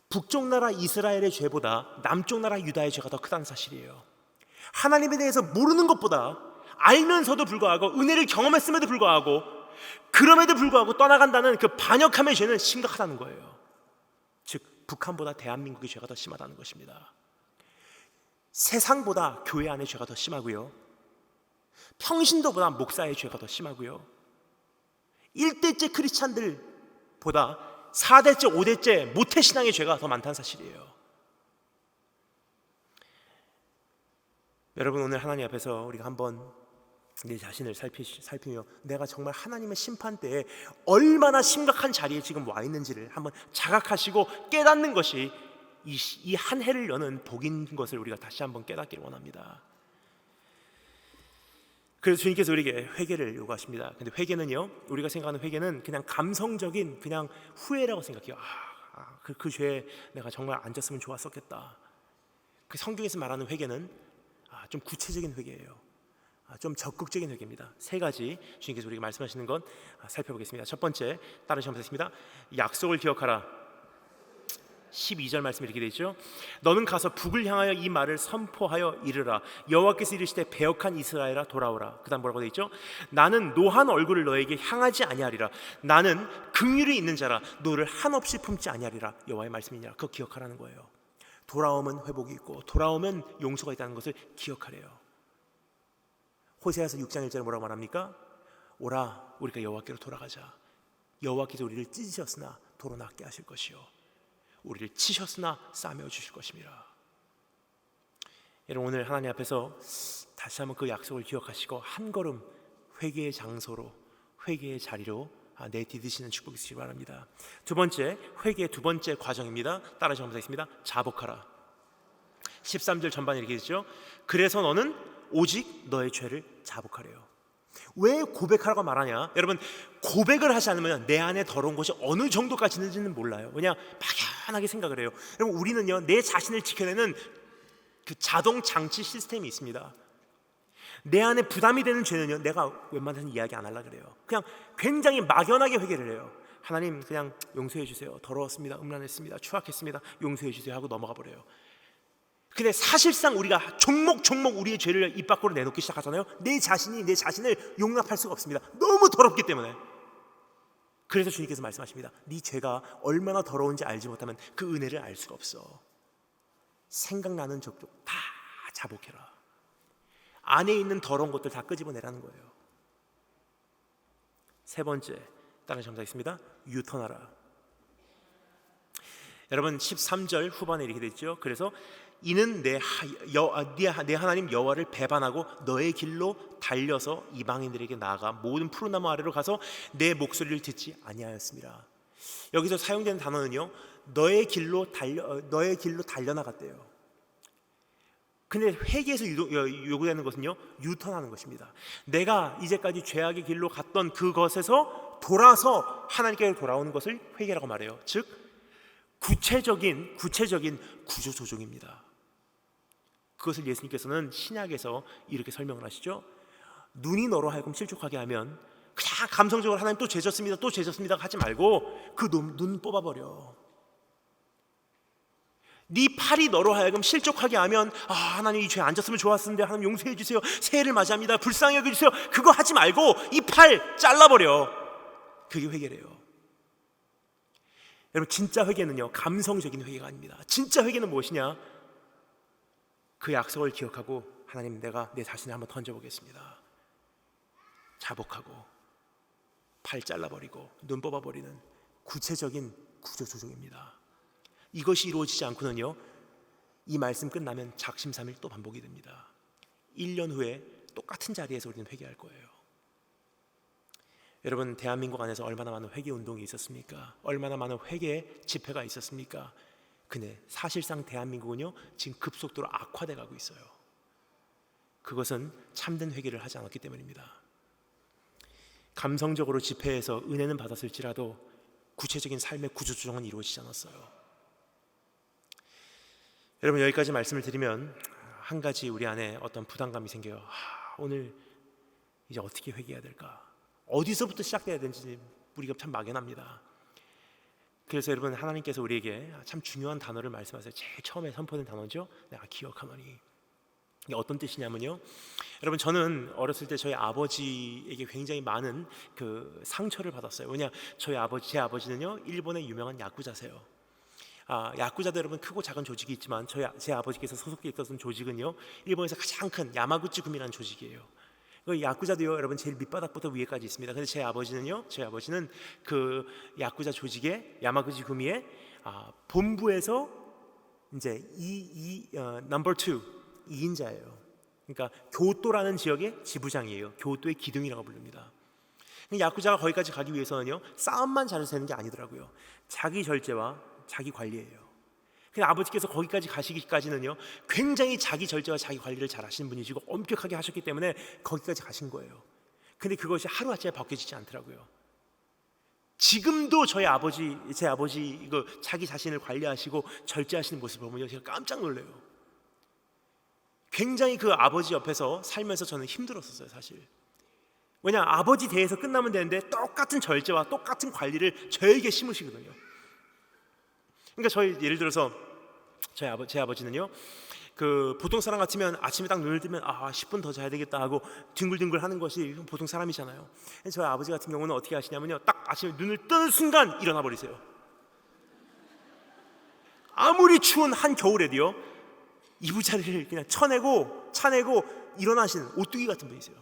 북쪽 나라 이스라엘의 죄보다 남쪽 나라 유다의 죄가 더 크다는 사실이에요. 하나님에 대해서 모르는 것보다 알면서도 불구하고 은혜를 경험했음에도 불구하고 그럼에도 불구하고 떠나간다는 그 반역함의 죄는 심각하다는 거예요. 즉 북한보다 대한민국의 죄가 더 심하다는 것입니다. 세상보다 교회 안의 죄가 더 심하고요, 평신도보다 목사의 죄가 더 심하고요, 1대째 크리스찬들보다 4대째 5대째 모태신앙의 죄가 더 많다는 사실이에요. 여러분, 오늘 하나님 앞에서 우리가 한번 내 자신을 살피며 내가 정말 하나님의 심판대에 얼마나 심각한 자리에 지금 와 있는지를 한번 자각하시고 깨닫는 것이 이 한 해를 여는 복인 것을 우리가 다시 한번 깨닫기를 원합니다. 그래서 주님께서 우리에게 회개를 요구하십니다. 근데 회개는요, 우리가 생각하는 회개는 그냥 감성적인 그냥 후회라고 생각해요. 그 죄에 내가 정말 안 졌으면 좋았었겠다. 그 성경에서 말하는 회개는 좀 구체적인 회개예요. 좀 적극적인 회개입니다. 세 가지 주님께서 우리에게 말씀하시는 건 살펴보겠습니다. 첫 번째, 따르시 한번 하겠습니다. 약속을 기억하라. 12절 말씀이 이렇게 되어 있죠. 너는 가서 북을 향하여 이 말을 선포하여 이르라. 여호와께서 이르시되 배역한 이스라엘아 돌아오라. 그 다음 뭐라고 되어 있죠? 나는 노한 얼굴을 너에게 향하지 아니하리라. 나는 긍휼이 있는 자라. 너를 한없이 품지 아니하리라. 여호와의 말씀이니라. 그거 기억하라는 거예요. 돌아오면 회복이 있고 돌아오면 용서가 있다는 것을 기억하래요. 호세아서 6장 1절에 뭐라고 말합니까? 오라 우리가 여호와께로 돌아가자. 여호와께서 우리를 찢으셨으나 도로 낫게 하실 것이요 우리를 치셨으나 싸매어 주실 것입니다. 여러분, 오늘 하나님 앞에서 다시 한번 그 약속을 기억하시고 한 걸음 회개의 장소로, 회개의 자리로 내디디시는 축복이 있으시기 바랍니다. 두 번째, 회개의 두 번째 과정입니다. 따라서 한번 하겠습니다. 자복하라. 13절 전반에 이렇게 있죠. 그래서 너는 오직 너의 죄를 자복하래요. 왜 고백하라고 말하냐? 여러분, 고백을 하지 않으면 내 안에 더러운 것이 어느 정도까지 있는지는 몰라요. 그냥 막연하게 생각을 해요. 여러분, 우리는요 내 자신을 지켜내는 그 자동 장치 시스템이 있습니다. 내 안에 부담이 되는 죄는요 내가 웬만해서는 이야기 안 하려고 그래요. 그냥 굉장히 막연하게 회개를 해요. 하나님 그냥 용서해 주세요. 더러웠습니다. 음란했습니다. 추악했습니다. 용서해 주세요 하고 넘어가 버려요. 근데 사실상 우리가 종목 우리의 죄를 입 밖으로 내놓기 시작하잖아요. 내 자신이 내 자신을 용납할 수가 없습니다. 너무 더럽기 때문에. 그래서 주님께서 말씀하십니다. 네 죄가 얼마나 더러운지 알지 못하면 그 은혜를 알 수가 없어. 생각나는 족족 다 자복해라. 안에 있는 더러운 것들 다 끄집어내라는 거예요. 세 번째, 다른 점사 있습니다. 유턴하라. 여러분 13절 후반에 이렇게 됐죠. 그래서 이는 내 하나님 여호와를 배반하고 너의 길로 달려서 이방인들에게 나아가 모든 푸른 나무 아래로 가서 내 목소리를 듣지 아니하였습니다. 여기서 사용되는 단어는요 너의 길로 달려나갔대요. 근데 회개에서 요구되는 것은요 유턴하는 것입니다. 내가 이제까지 죄악의 길로 갔던 그것에서 돌아서 하나님께로 돌아오는 것을 회개라고 말해요. 즉 구체적인 구조조정입니다. 그것을 예수님께서는 신약에서 이렇게 설명을 하시죠. 눈이 너로 하여금 실족하게 하면 그냥 감성적으로 하나님 또 죄졌습니다 하지 말고 그 눈 뽑아버려. 네 팔이 너로 하여금 실족하게 하면 하나님 이 죄 안 졌으면 좋았는데 하나님 용서해 주세요. 새해를 맞이합니다. 불쌍히 여겨주세요. 그거 하지 말고 이 팔 잘라버려. 그게 회개래요. 여러분, 진짜 회개는요 감성적인 회개가 아닙니다. 진짜 회개는 무엇이냐? 그 약속을 기억하고 하나님 내가 내 자신을 한번 던져보겠습니다. 자복하고 팔 잘라버리고 눈 뽑아버리는 구체적인 구조조정입니다. 이것이 이루어지지 않고는요 이 말씀 끝나면 작심삼일 또 반복이 됩니다. 1년 후에 똑같은 자리에서 우리는 회개할 거예요. 여러분, 대한민국 안에서 얼마나 많은 회개 운동이 있었습니까? 얼마나 많은 회개 집회가 있었습니까? 근데 사실상 대한민국은요 지금 급속도로 악화돼 가고 있어요. 그것은 참된 회개를 하지 않았기 때문입니다. 감성적으로 집회에서 은혜는 받았을지라도 구체적인 삶의 구조조정은 이루어지지 않았어요. 여러분, 여기까지 말씀을 드리면 한 가지 우리 안에 어떤 부담감이 생겨요. 오늘 이제 어떻게 회개해야 될까? 어디서부터 시작돼야 되는지 우리가 참 막연합니다. 그래서 여러분, 하나님께서 우리에게 참 중요한 단어를 말씀하세요. 제일 처음에 선포된 단어죠. 내가 기억하노니. 이게 어떤 뜻이냐면요, 여러분, 저는 어렸을 때 저희 아버지에게 굉장히 많은 그 상처를 받았어요. 왜냐, 제 아버지는요 일본의 유명한 야쿠자세요. 야쿠자도 여러분 크고 작은 조직이 있지만 제 아버지께서 소속돼 있었던 조직은요 일본에서 가장 큰 야마구치 구미라는 조직이에요. 그 야쿠자도요 여러분 제일 밑바닥부터 위에까지 있습니다. 근데 제 아버지는 그 야쿠자 조직의 야마구치 구미의 본부에서 이제 넘버 2 2인자예요. 그러니까 교토라는 지역의 지부장이에요. 교토의 기둥이라고 부릅니다. 야쿠자가 거기까지 가기 위해서는요 싸움만 잘해서 되는 게 아니더라고요. 자기 절제와 자기 관리예요. 근데 아버지께서 거기까지 가시기까지는요 굉장히 자기 절제와 자기 관리를 잘 하시는 분이시고 엄격하게 하셨기 때문에 거기까지 가신 거예요. 근데 그것이 하루아침에 바뀌어지지 않더라고요. 지금도 제 아버지 자기 자신을 관리하시고 절제하시는 모습을 보면 제가 깜짝 놀래요. 굉장히 그 아버지 옆에서 살면서 저는 힘들었었어요, 사실. 왜냐, 아버지 대에서 끝나면 되는데 똑같은 절제와 똑같은 관리를 저에게 심으시거든요. 그러니까 저희 예를 들어서 제 아버지는요, 그 보통 사람 같으면 아침에 딱 눈을 뜨면 10분 더 자야 되겠다 하고 뒹굴뒹굴 하는 것이 보통 사람이잖아요. 저희 아버지 같은 경우는 어떻게 하시냐면요, 딱 아침에 눈을 뜨는 순간 일어나 버리세요. 아무리 추운 한겨울에도요, 이부자리를 그냥 차내고 일어나시는 오뚜기 같은 분이세요.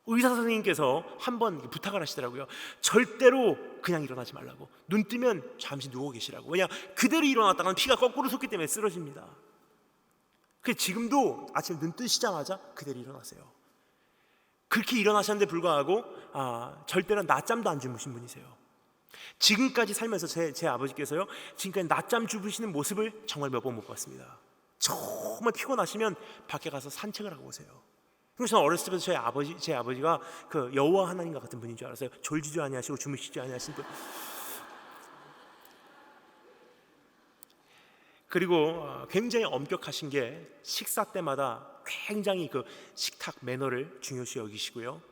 의사 선생님께서 한번 부탁을 하시더라고요. 절대로 그냥 일어나지 말라고. 눈 뜨면 잠시 누워 계시라고. 왜냐, 그대로 일어났다가는 피가 거꾸로 솟기 때문에 쓰러집니다. 그래서 지금도 아침 눈 뜨시자마자 그대로 일어나세요. 그렇게 일어나셨는데 불구하고 절대로 낮잠도 안 주무신 분이세요. 지금까지 살면서 제 아버지께서요, 지금까지 낮잠 주무시는 모습을 정말 몇 번 못 봤습니다. 정말 피곤하시면 밖에 가서 산책을 하고 오세요. 그래서 저는 어렸을 때부터 제 아버지가 그 여호와 하나님과 같은 분인 줄 알았어요. 졸지도 아니하시고 주무시지 아니하신 분. 그리고 굉장히 엄격하신 게 식사 때마다 굉장히 그 식탁 매너를 중요시 여기시고요.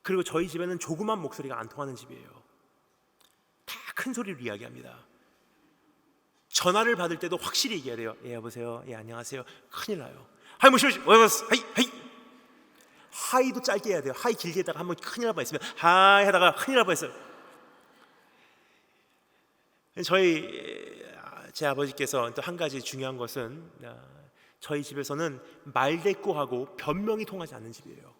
그리고 저희 집에는 조그만 목소리가 안 통하는 집이에요. 다 큰 소리로 이야기합니다. 전화를 받을 때도 확실히 얘기해야 돼요. 예, 여보세요. 예, 안녕하세요. 큰일 나요. 하이 모시모시 하이도 짧게 해야 돼요. 하이 길게 했다가 한번 큰일 날 뻔했으면 하이 하다가 큰일 날 뻔했어요. 제 아버지께서 또 한 가지 중요한 것은 저희 집에서는 말대꾸하고 변명이 통하지 않는 집이에요.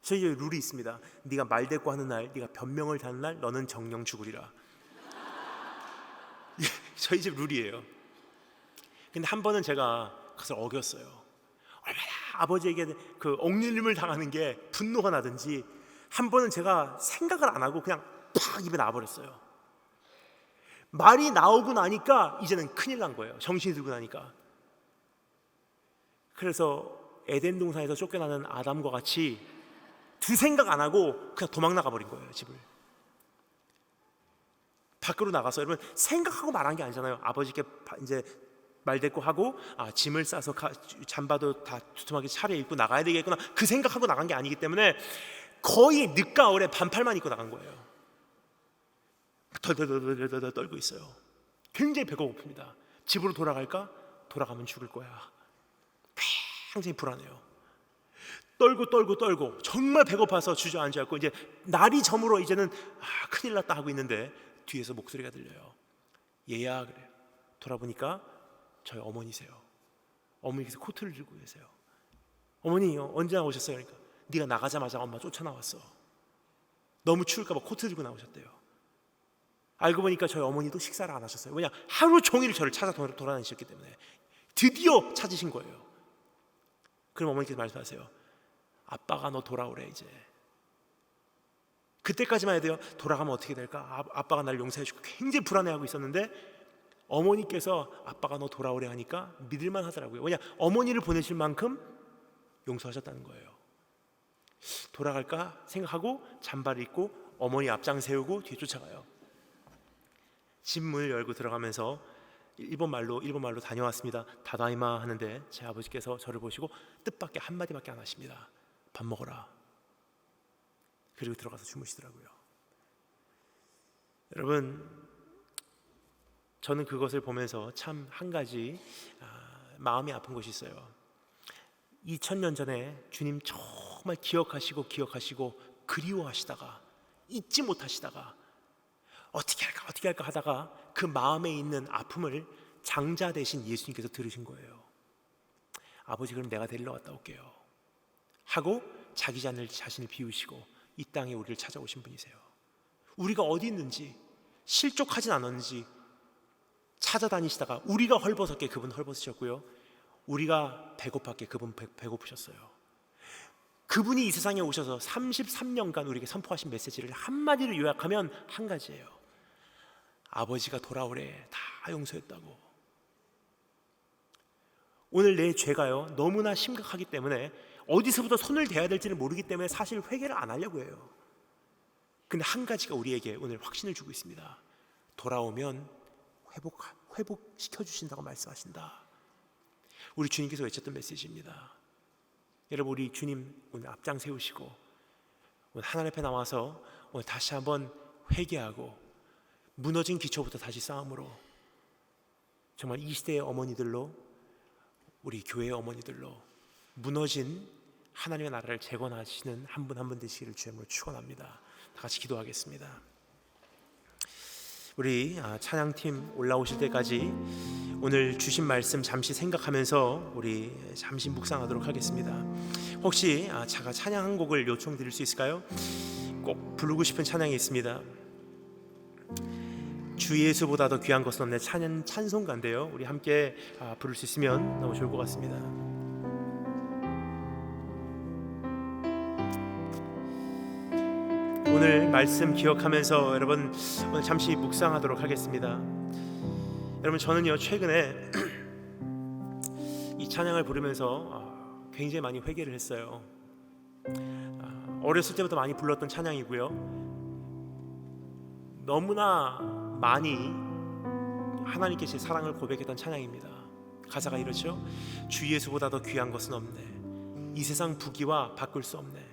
저희 집에 룰이 있습니다. 네가 말대꾸 하는 날, 네가 변명을 하는 날 너는 정령 죽으리라. 저희 집 룰이에요. 근데 한 번은 제가 그것을 어겼어요. 얼마나 아버지에게 그 억눌림을 당하는 게 분노가 나든지, 한 번은 제가 생각을 안 하고 그냥 팍 입에 나와버렸어요. 말이 나오고 나니까 이제는 큰일 난 거예요. 정신이 들고 나니까. 그래서 에덴 동산에서 쫓겨나는 아담과 같이 두 생각 안 하고 그냥 도망 나가버린 거예요, 집을. 밖으로 나가서, 여러분, 생각하고 말한 게 아니잖아요. 아버지께 이제 말대꾸하고 짐을 싸서 잠바도 다 두툼하게 차려입고 나가야 되겠구나, 그 생각하고 나간 게 아니기 때문에 거의 늦가을에 반팔만 입고 나간 거예요. 덜덜덜덜 떨고 있어요. 굉장히 배가 고픕니다. 집으로 돌아갈까? 돌아가면 죽을 거야. 굉장히 불안해요. 떨고 정말 배고파서 주저앉아있고, 이제 날이 저물어 이제는 큰일 났다 하고 있는데 뒤에서 목소리가 들려요. 얘야, 그래요. 돌아보니까 저희 어머니세요. 어머니께서 코트를 들고 계세요. 어머니, 언제 나오셨어요? 그러니까 네가 나가자마자 엄마 쫓아나왔어. 너무 추울까 봐 코트 들고 나오셨대요. 알고 보니까 저희 어머니도 식사를 안 하셨어요. 왜냐, 하루 종일 저를 찾아 돌아다니셨기 때문에. 드디어 찾으신 거예요. 그럼 어머니께서 말씀하세요. 아빠가 너 돌아오래 이제. 그때까지만 해도요, 돌아가면 어떻게 될까? 아빠가 날 용서해주고 굉장히 불안해하고 있었는데, 어머니께서 아빠가 너 돌아오래 하니까 믿을만 하더라고요. 왜냐, 어머니를 보내실 만큼 용서하셨다는 거예요. 돌아갈까 생각하고 잠바를 입고 어머니 앞장 세우고 뒤에 쫓아가요. 집 문을 열고 들어가면서 일본말로 다녀왔습니다. 다다이마 하는데 제 아버지께서 저를 보시고 뜻밖의 한마디밖에 안 하십니다. 밥 먹어라. 그리고 들어가서 주무시더라고요. 여러분, 저는 그것을 보면서 참 한 가지 마음이 아픈 것이 있어요. 2000년 전에 주님 정말 기억하시고 그리워하시다가 잊지 못하시다가 어떻게 할까 하다가 그 마음에 있는 아픔을 장자 되신 예수님께서 들으신 거예요. 아버지, 그럼 내가 데리러 갔다 올게요 하고 자기 자신을 비우시고 이 땅에 우리를 찾아오신 분이세요. 우리가 어디 있는지, 실족하진 않았는지 찾아다니시다가 우리가 헐벗었기에 그분 헐벗으셨고요, 우리가 배고팠기에 그분 배고프셨어요. 그분이 이 세상에 오셔서 33년간 우리에게 선포하신 메시지를 한마디로 요약하면 한 가지예요. 아버지가 돌아오래, 다 용서했다고. 오늘 내 죄가요 너무나 심각하기 때문에 어디서부터 손을 대야 될지를 모르기 때문에 사실 회개를 안 하려고 해요. 근데 한 가지가 우리에게 오늘 확신을 주고 있습니다. 돌아오면 회복시켜 주신다고 말씀하신다. 우리 주님께서 외쳤던 메시지입니다. 여러분, 우리 주님 오늘 앞장 세우시고 오늘 하나님 앞에 나와서 오늘 다시 한번 회개하고 무너진 기초부터 다시 싸움으로 정말 이 시대의 어머니들로, 우리 교회의 어머니들로 무너진 하나님의 나라를 재건하시는 한 분 한 분 되시기를 주님으로 축원합니다. 다 같이 기도하겠습니다. 우리 찬양팀 올라오실 때까지 오늘 주신 말씀 잠시 생각하면서 우리 잠시 묵상하도록 하겠습니다. 혹시 제가 찬양 한 곡을 요청드릴 수 있을까요? 꼭 부르고 싶은 찬양이 있습니다. 주 예수보다 더 귀한 것은 없네, 찬송가인데요. 우리 함께 부를 수 있으면 너무 좋을 것 같습니다. 오늘 말씀 기억하면서 여러분 오늘 잠시 묵상하도록 하겠습니다. 여러분, 저는요 최근에 이 찬양을 부르면서 굉장히 많이 회개를 했어요. 어렸을 때부터 많이 불렀던 찬양이고요, 너무나 많이 하나님께 제 사랑을 고백했던 찬양입니다. 가사가 이렇죠. 주 예수보다 더 귀한 것은 없네, 이 세상 부귀와 바꿀 수 없네.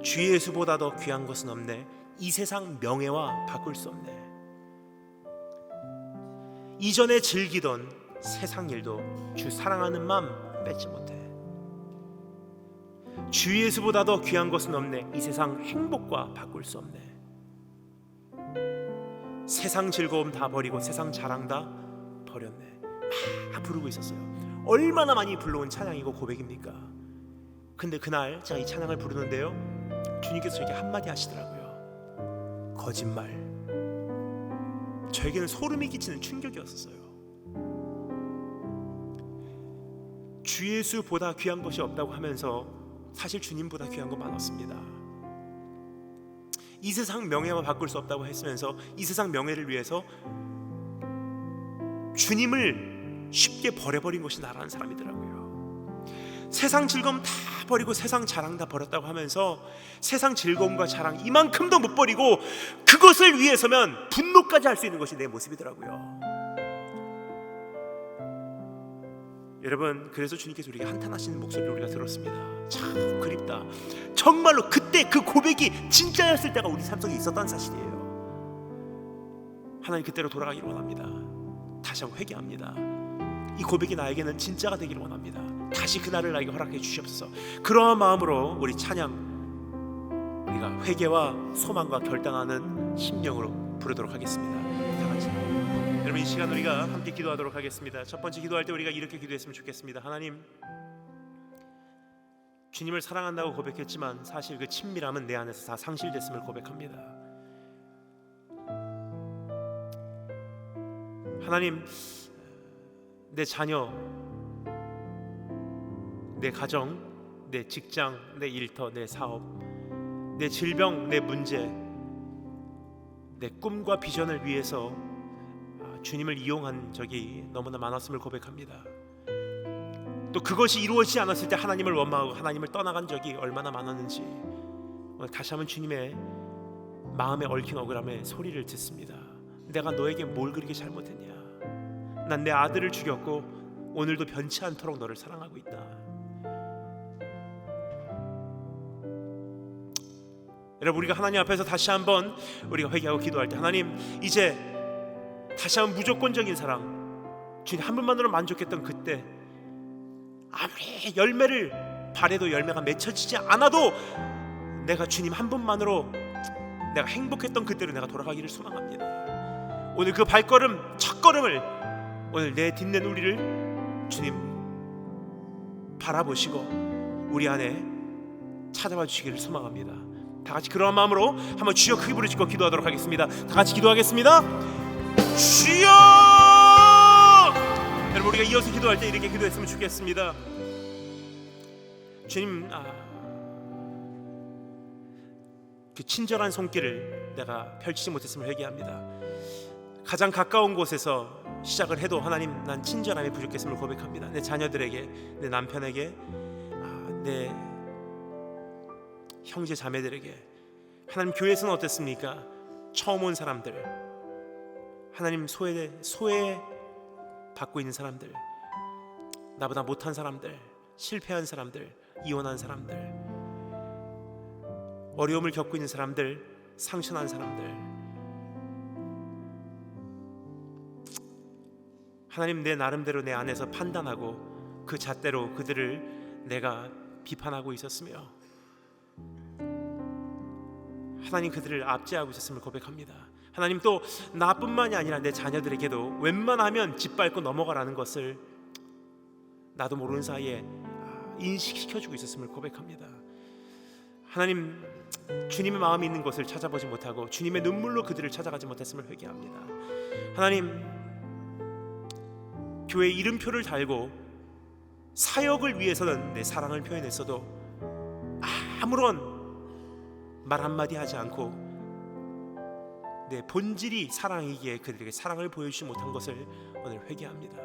주 예수보다 더 귀한 것은 없네, 이 세상 명예와 바꿀 수 없네. 이전에 즐기던 세상 일도 주 사랑하는 마음 뺏지 못해. 주 예수보다 더 귀한 것은 없네, 이 세상 행복과 바꿀 수 없네. 세상 즐거움 다 버리고 세상 자랑 다 버렸네. 막 부르고 있었어요. 얼마나 많이 불러온 찬양이고 고백입니까? 근데 그날 제가 이 찬양을 부르는데요, 주님께서 저에게 한마디 하시더라고요. 거짓말. 저에게는 소름이 끼치는 충격이었어요. 주 예수보다 귀한 것이 없다고 하면서 사실 주님보다 귀한 건 많았습니다. 이 세상 명예와 바꿀 수 없다고 했으면서 이 세상 명예를 위해서 주님을 쉽게 버려버린 것이 나라는 사람이더라고요. 세상 즐거움 다 버리고 세상 자랑 다 버렸다고 하면서 세상 즐거움과 자랑 이만큼도 못 버리고 그것을 위해서면 분노까지 할 수 있는 것이 내 모습이더라고요. 여러분, 그래서 주님께서 우리에게 한탄하시는 목소리를 우리가 들었습니다. 참 그립다. 정말로 그때 그 고백이 진짜였을 때가 우리 삶 속에 있었다는 사실이에요. 하나님 그때로 돌아가기를 원합니다. 다시 한번 회개합니다. 이 고백이 나에게는 진짜가 되기를 원합니다. 다시 그날을 나에게 허락해 주시옵소서. 그러한 마음으로 우리 찬양, 우리가 회개와 소망과 결단하는 심령으로 부르도록 하겠습니다. 다 같이. 여러분, 이 시간 우리가 함께 기도하도록 하겠습니다. 첫 번째 기도할 때 우리가 이렇게 기도했으면 좋겠습니다. 하나님, 주님을 사랑한다고 고백했지만 사실 그 친밀함은 내 안에서 다 상실됐음을 고백합니다. 하나님, 내 자녀, 내 가정, 내 직장, 내 일터, 내 사업, 내 질병, 내 문제, 내 꿈과 비전을 위해서 주님을 이용한 적이 너무나 많았음을 고백합니다. 또 그것이 이루어지지 않았을 때 하나님을 원망하고 하나님을 떠나간 적이 얼마나 많았는지 오늘 다시 한번 주님의 마음에 얽힌 억울함의 소리를 듣습니다. 내가 너에게 뭘 그렇게 잘못했냐? 난 내 아들을 죽였고 오늘도 변치 않도록 너를 사랑하고 있다. 여러분, 우리가 하나님 앞에서 다시 한번 우리가 회개하고 기도할 때, 하나님, 이제 다시 한번 무조건적인 사랑, 주님 한 분만으로 만족했던 그때, 아무리 열매를 바래도 열매가 맺혀지지 않아도 내가 주님 한 분만으로 내가 행복했던 그때로 내가 돌아가기를 소망합니다. 오늘 그 발걸음, 첫걸음을, 오늘 내 딛는 우리를 주님 바라보시고 우리 안에 찾아와 주시기를 소망합니다. 다 같이 그런 마음으로 한번 주여 크게 부르짖고 기도하도록 하겠습니다. 다 같이 기도하겠습니다. 주여! 여러분, 우리가 이어서 기도할 때 이렇게 기도했으면 좋겠습니다. 주님, 그 친절한 손길을 내가 펼치지 못했음을 회개합니다. 가장 가까운 곳에서 시작을 해도 하나님, 난 친절함이 부족했음을 고백합니다. 내 자녀들에게, 내 남편에게, 내 형제 자매들에게. 하나님, 교회에서는 어땠습니까? 처음 온 사람들, 하나님 소외 받고 있는 사람들, 나보다 못한 사람들, 실패한 사람들, 이혼한 사람들, 어려움을 겪고 있는 사람들, 상처난 사람들, 하나님, 내 나름대로 내 안에서 판단하고 그 잣대로 그들을 내가 비판하고 있었으며 하나님, 그들을 압제하고 있었음을 고백합니다. 하나님, 또 나뿐만이 아니라 내 자녀들에게도 웬만하면 짓밟고 넘어가라는 것을 나도 모르는 사이에 인식시켜주고 있었음을 고백합니다. 하나님, 주님의 마음이 있는 곳을 찾아보지 못하고 주님의 눈물로 그들을 찾아가지 못했음을 회개합니다. 하나님, 교회 이름표를 달고 사역을 위해서는 내 사랑을 표현했어도 아무런 말 한마디 하지 않고 내 본질이 사랑이기에 그들에게 사랑을 보여주지 못한 것을 오늘 회개합니다.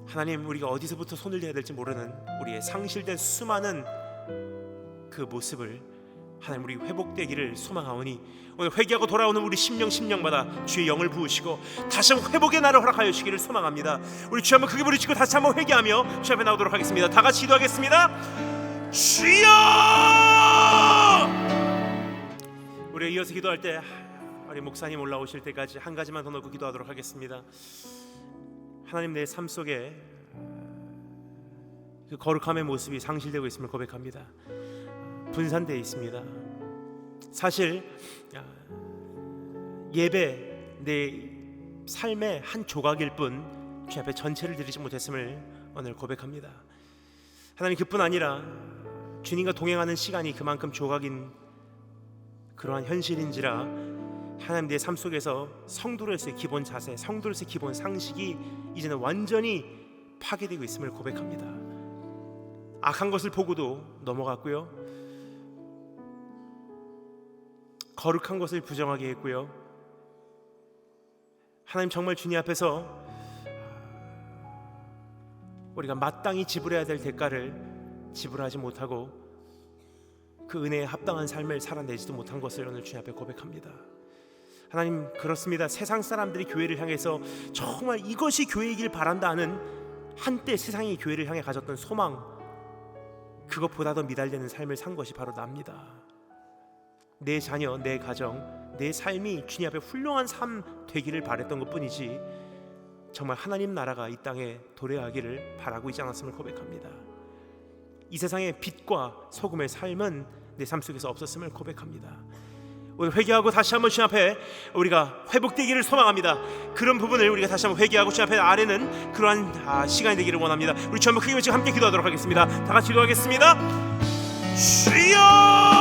하나님, 우리가 어디서부터 손을 대야 될지 모르는 우리의 상실된 수많은 그 모습을 하나님, 우리 회복되기를 소망하오니 오늘 회개하고 돌아오는 우리 심령마다 주의 영을 부으시고 다시 한번 회복의 날을 허락하여 주시기를 소망합니다. 우리 주 한번 크게 부르시고 다시 한번 회개하며 주 앞에 나오도록 하겠습니다. 다 같이 기도하겠습니다. 주여! 우리가 이어서 기도할 때 우리 목사님 올라오실 때까지 한 가지만 더 넣고 기도하도록 하겠습니다. 하나님, 내 삶 속에 그 거룩함의 모습이 상실되고 있음을 고백합니다. 분산되어 있습니다. 사실 예배 내 삶의 한 조각일 뿐 주 앞에 전체를 드리지 못했음을 오늘 고백합니다. 하나님, 그뿐 아니라 주님과 동행하는 시간이 그만큼 조각인 그러한 현실인지라 하나님, 내 삶 속에서 성도로서의 기본 자세, 성도로서의 기본 상식이 이제는 완전히 파괴되고 있음을 고백합니다. 악한 것을 보고도 넘어갔고요, 거룩한 것을 부정하게 했고요, 하나님, 정말 주님 앞에서 우리가 마땅히 지불해야 될 대가를 지불하지 못하고 그 은혜에 합당한 삶을 살아내지도 못한 것을 오늘 주님 앞에 고백합니다. 하나님, 그렇습니다. 세상 사람들이 교회를 향해서 정말 이것이 교회이길 바란다 하는 한때 세상이 교회를 향해 가졌던 소망, 그것보다 더 미달되는 삶을 산 것이 바로 납니다. 내 자녀, 내 가정, 내 삶이 주님 앞에 훌륭한 삶 되기를 바랬던 것뿐이지 정말 하나님 나라가 이 땅에 도래하기를 바라고 있지 않았음을 고백합니다. 이 세상의 빛과 소금의 삶은 내 삶 속에서 없었음을 고백합니다. 오늘 회개하고 다시 한번 주님 앞에 우리가 회복되기를 소망합니다. 그런 부분을 우리가 다시 한번 회개하고 주님 앞에 아뢰는 그러한 시간이 되기를 원합니다. 우리 주님 한번 크게 외치고 함께 기도하도록 하겠습니다. 다 같이 기도하겠습니다. 주여!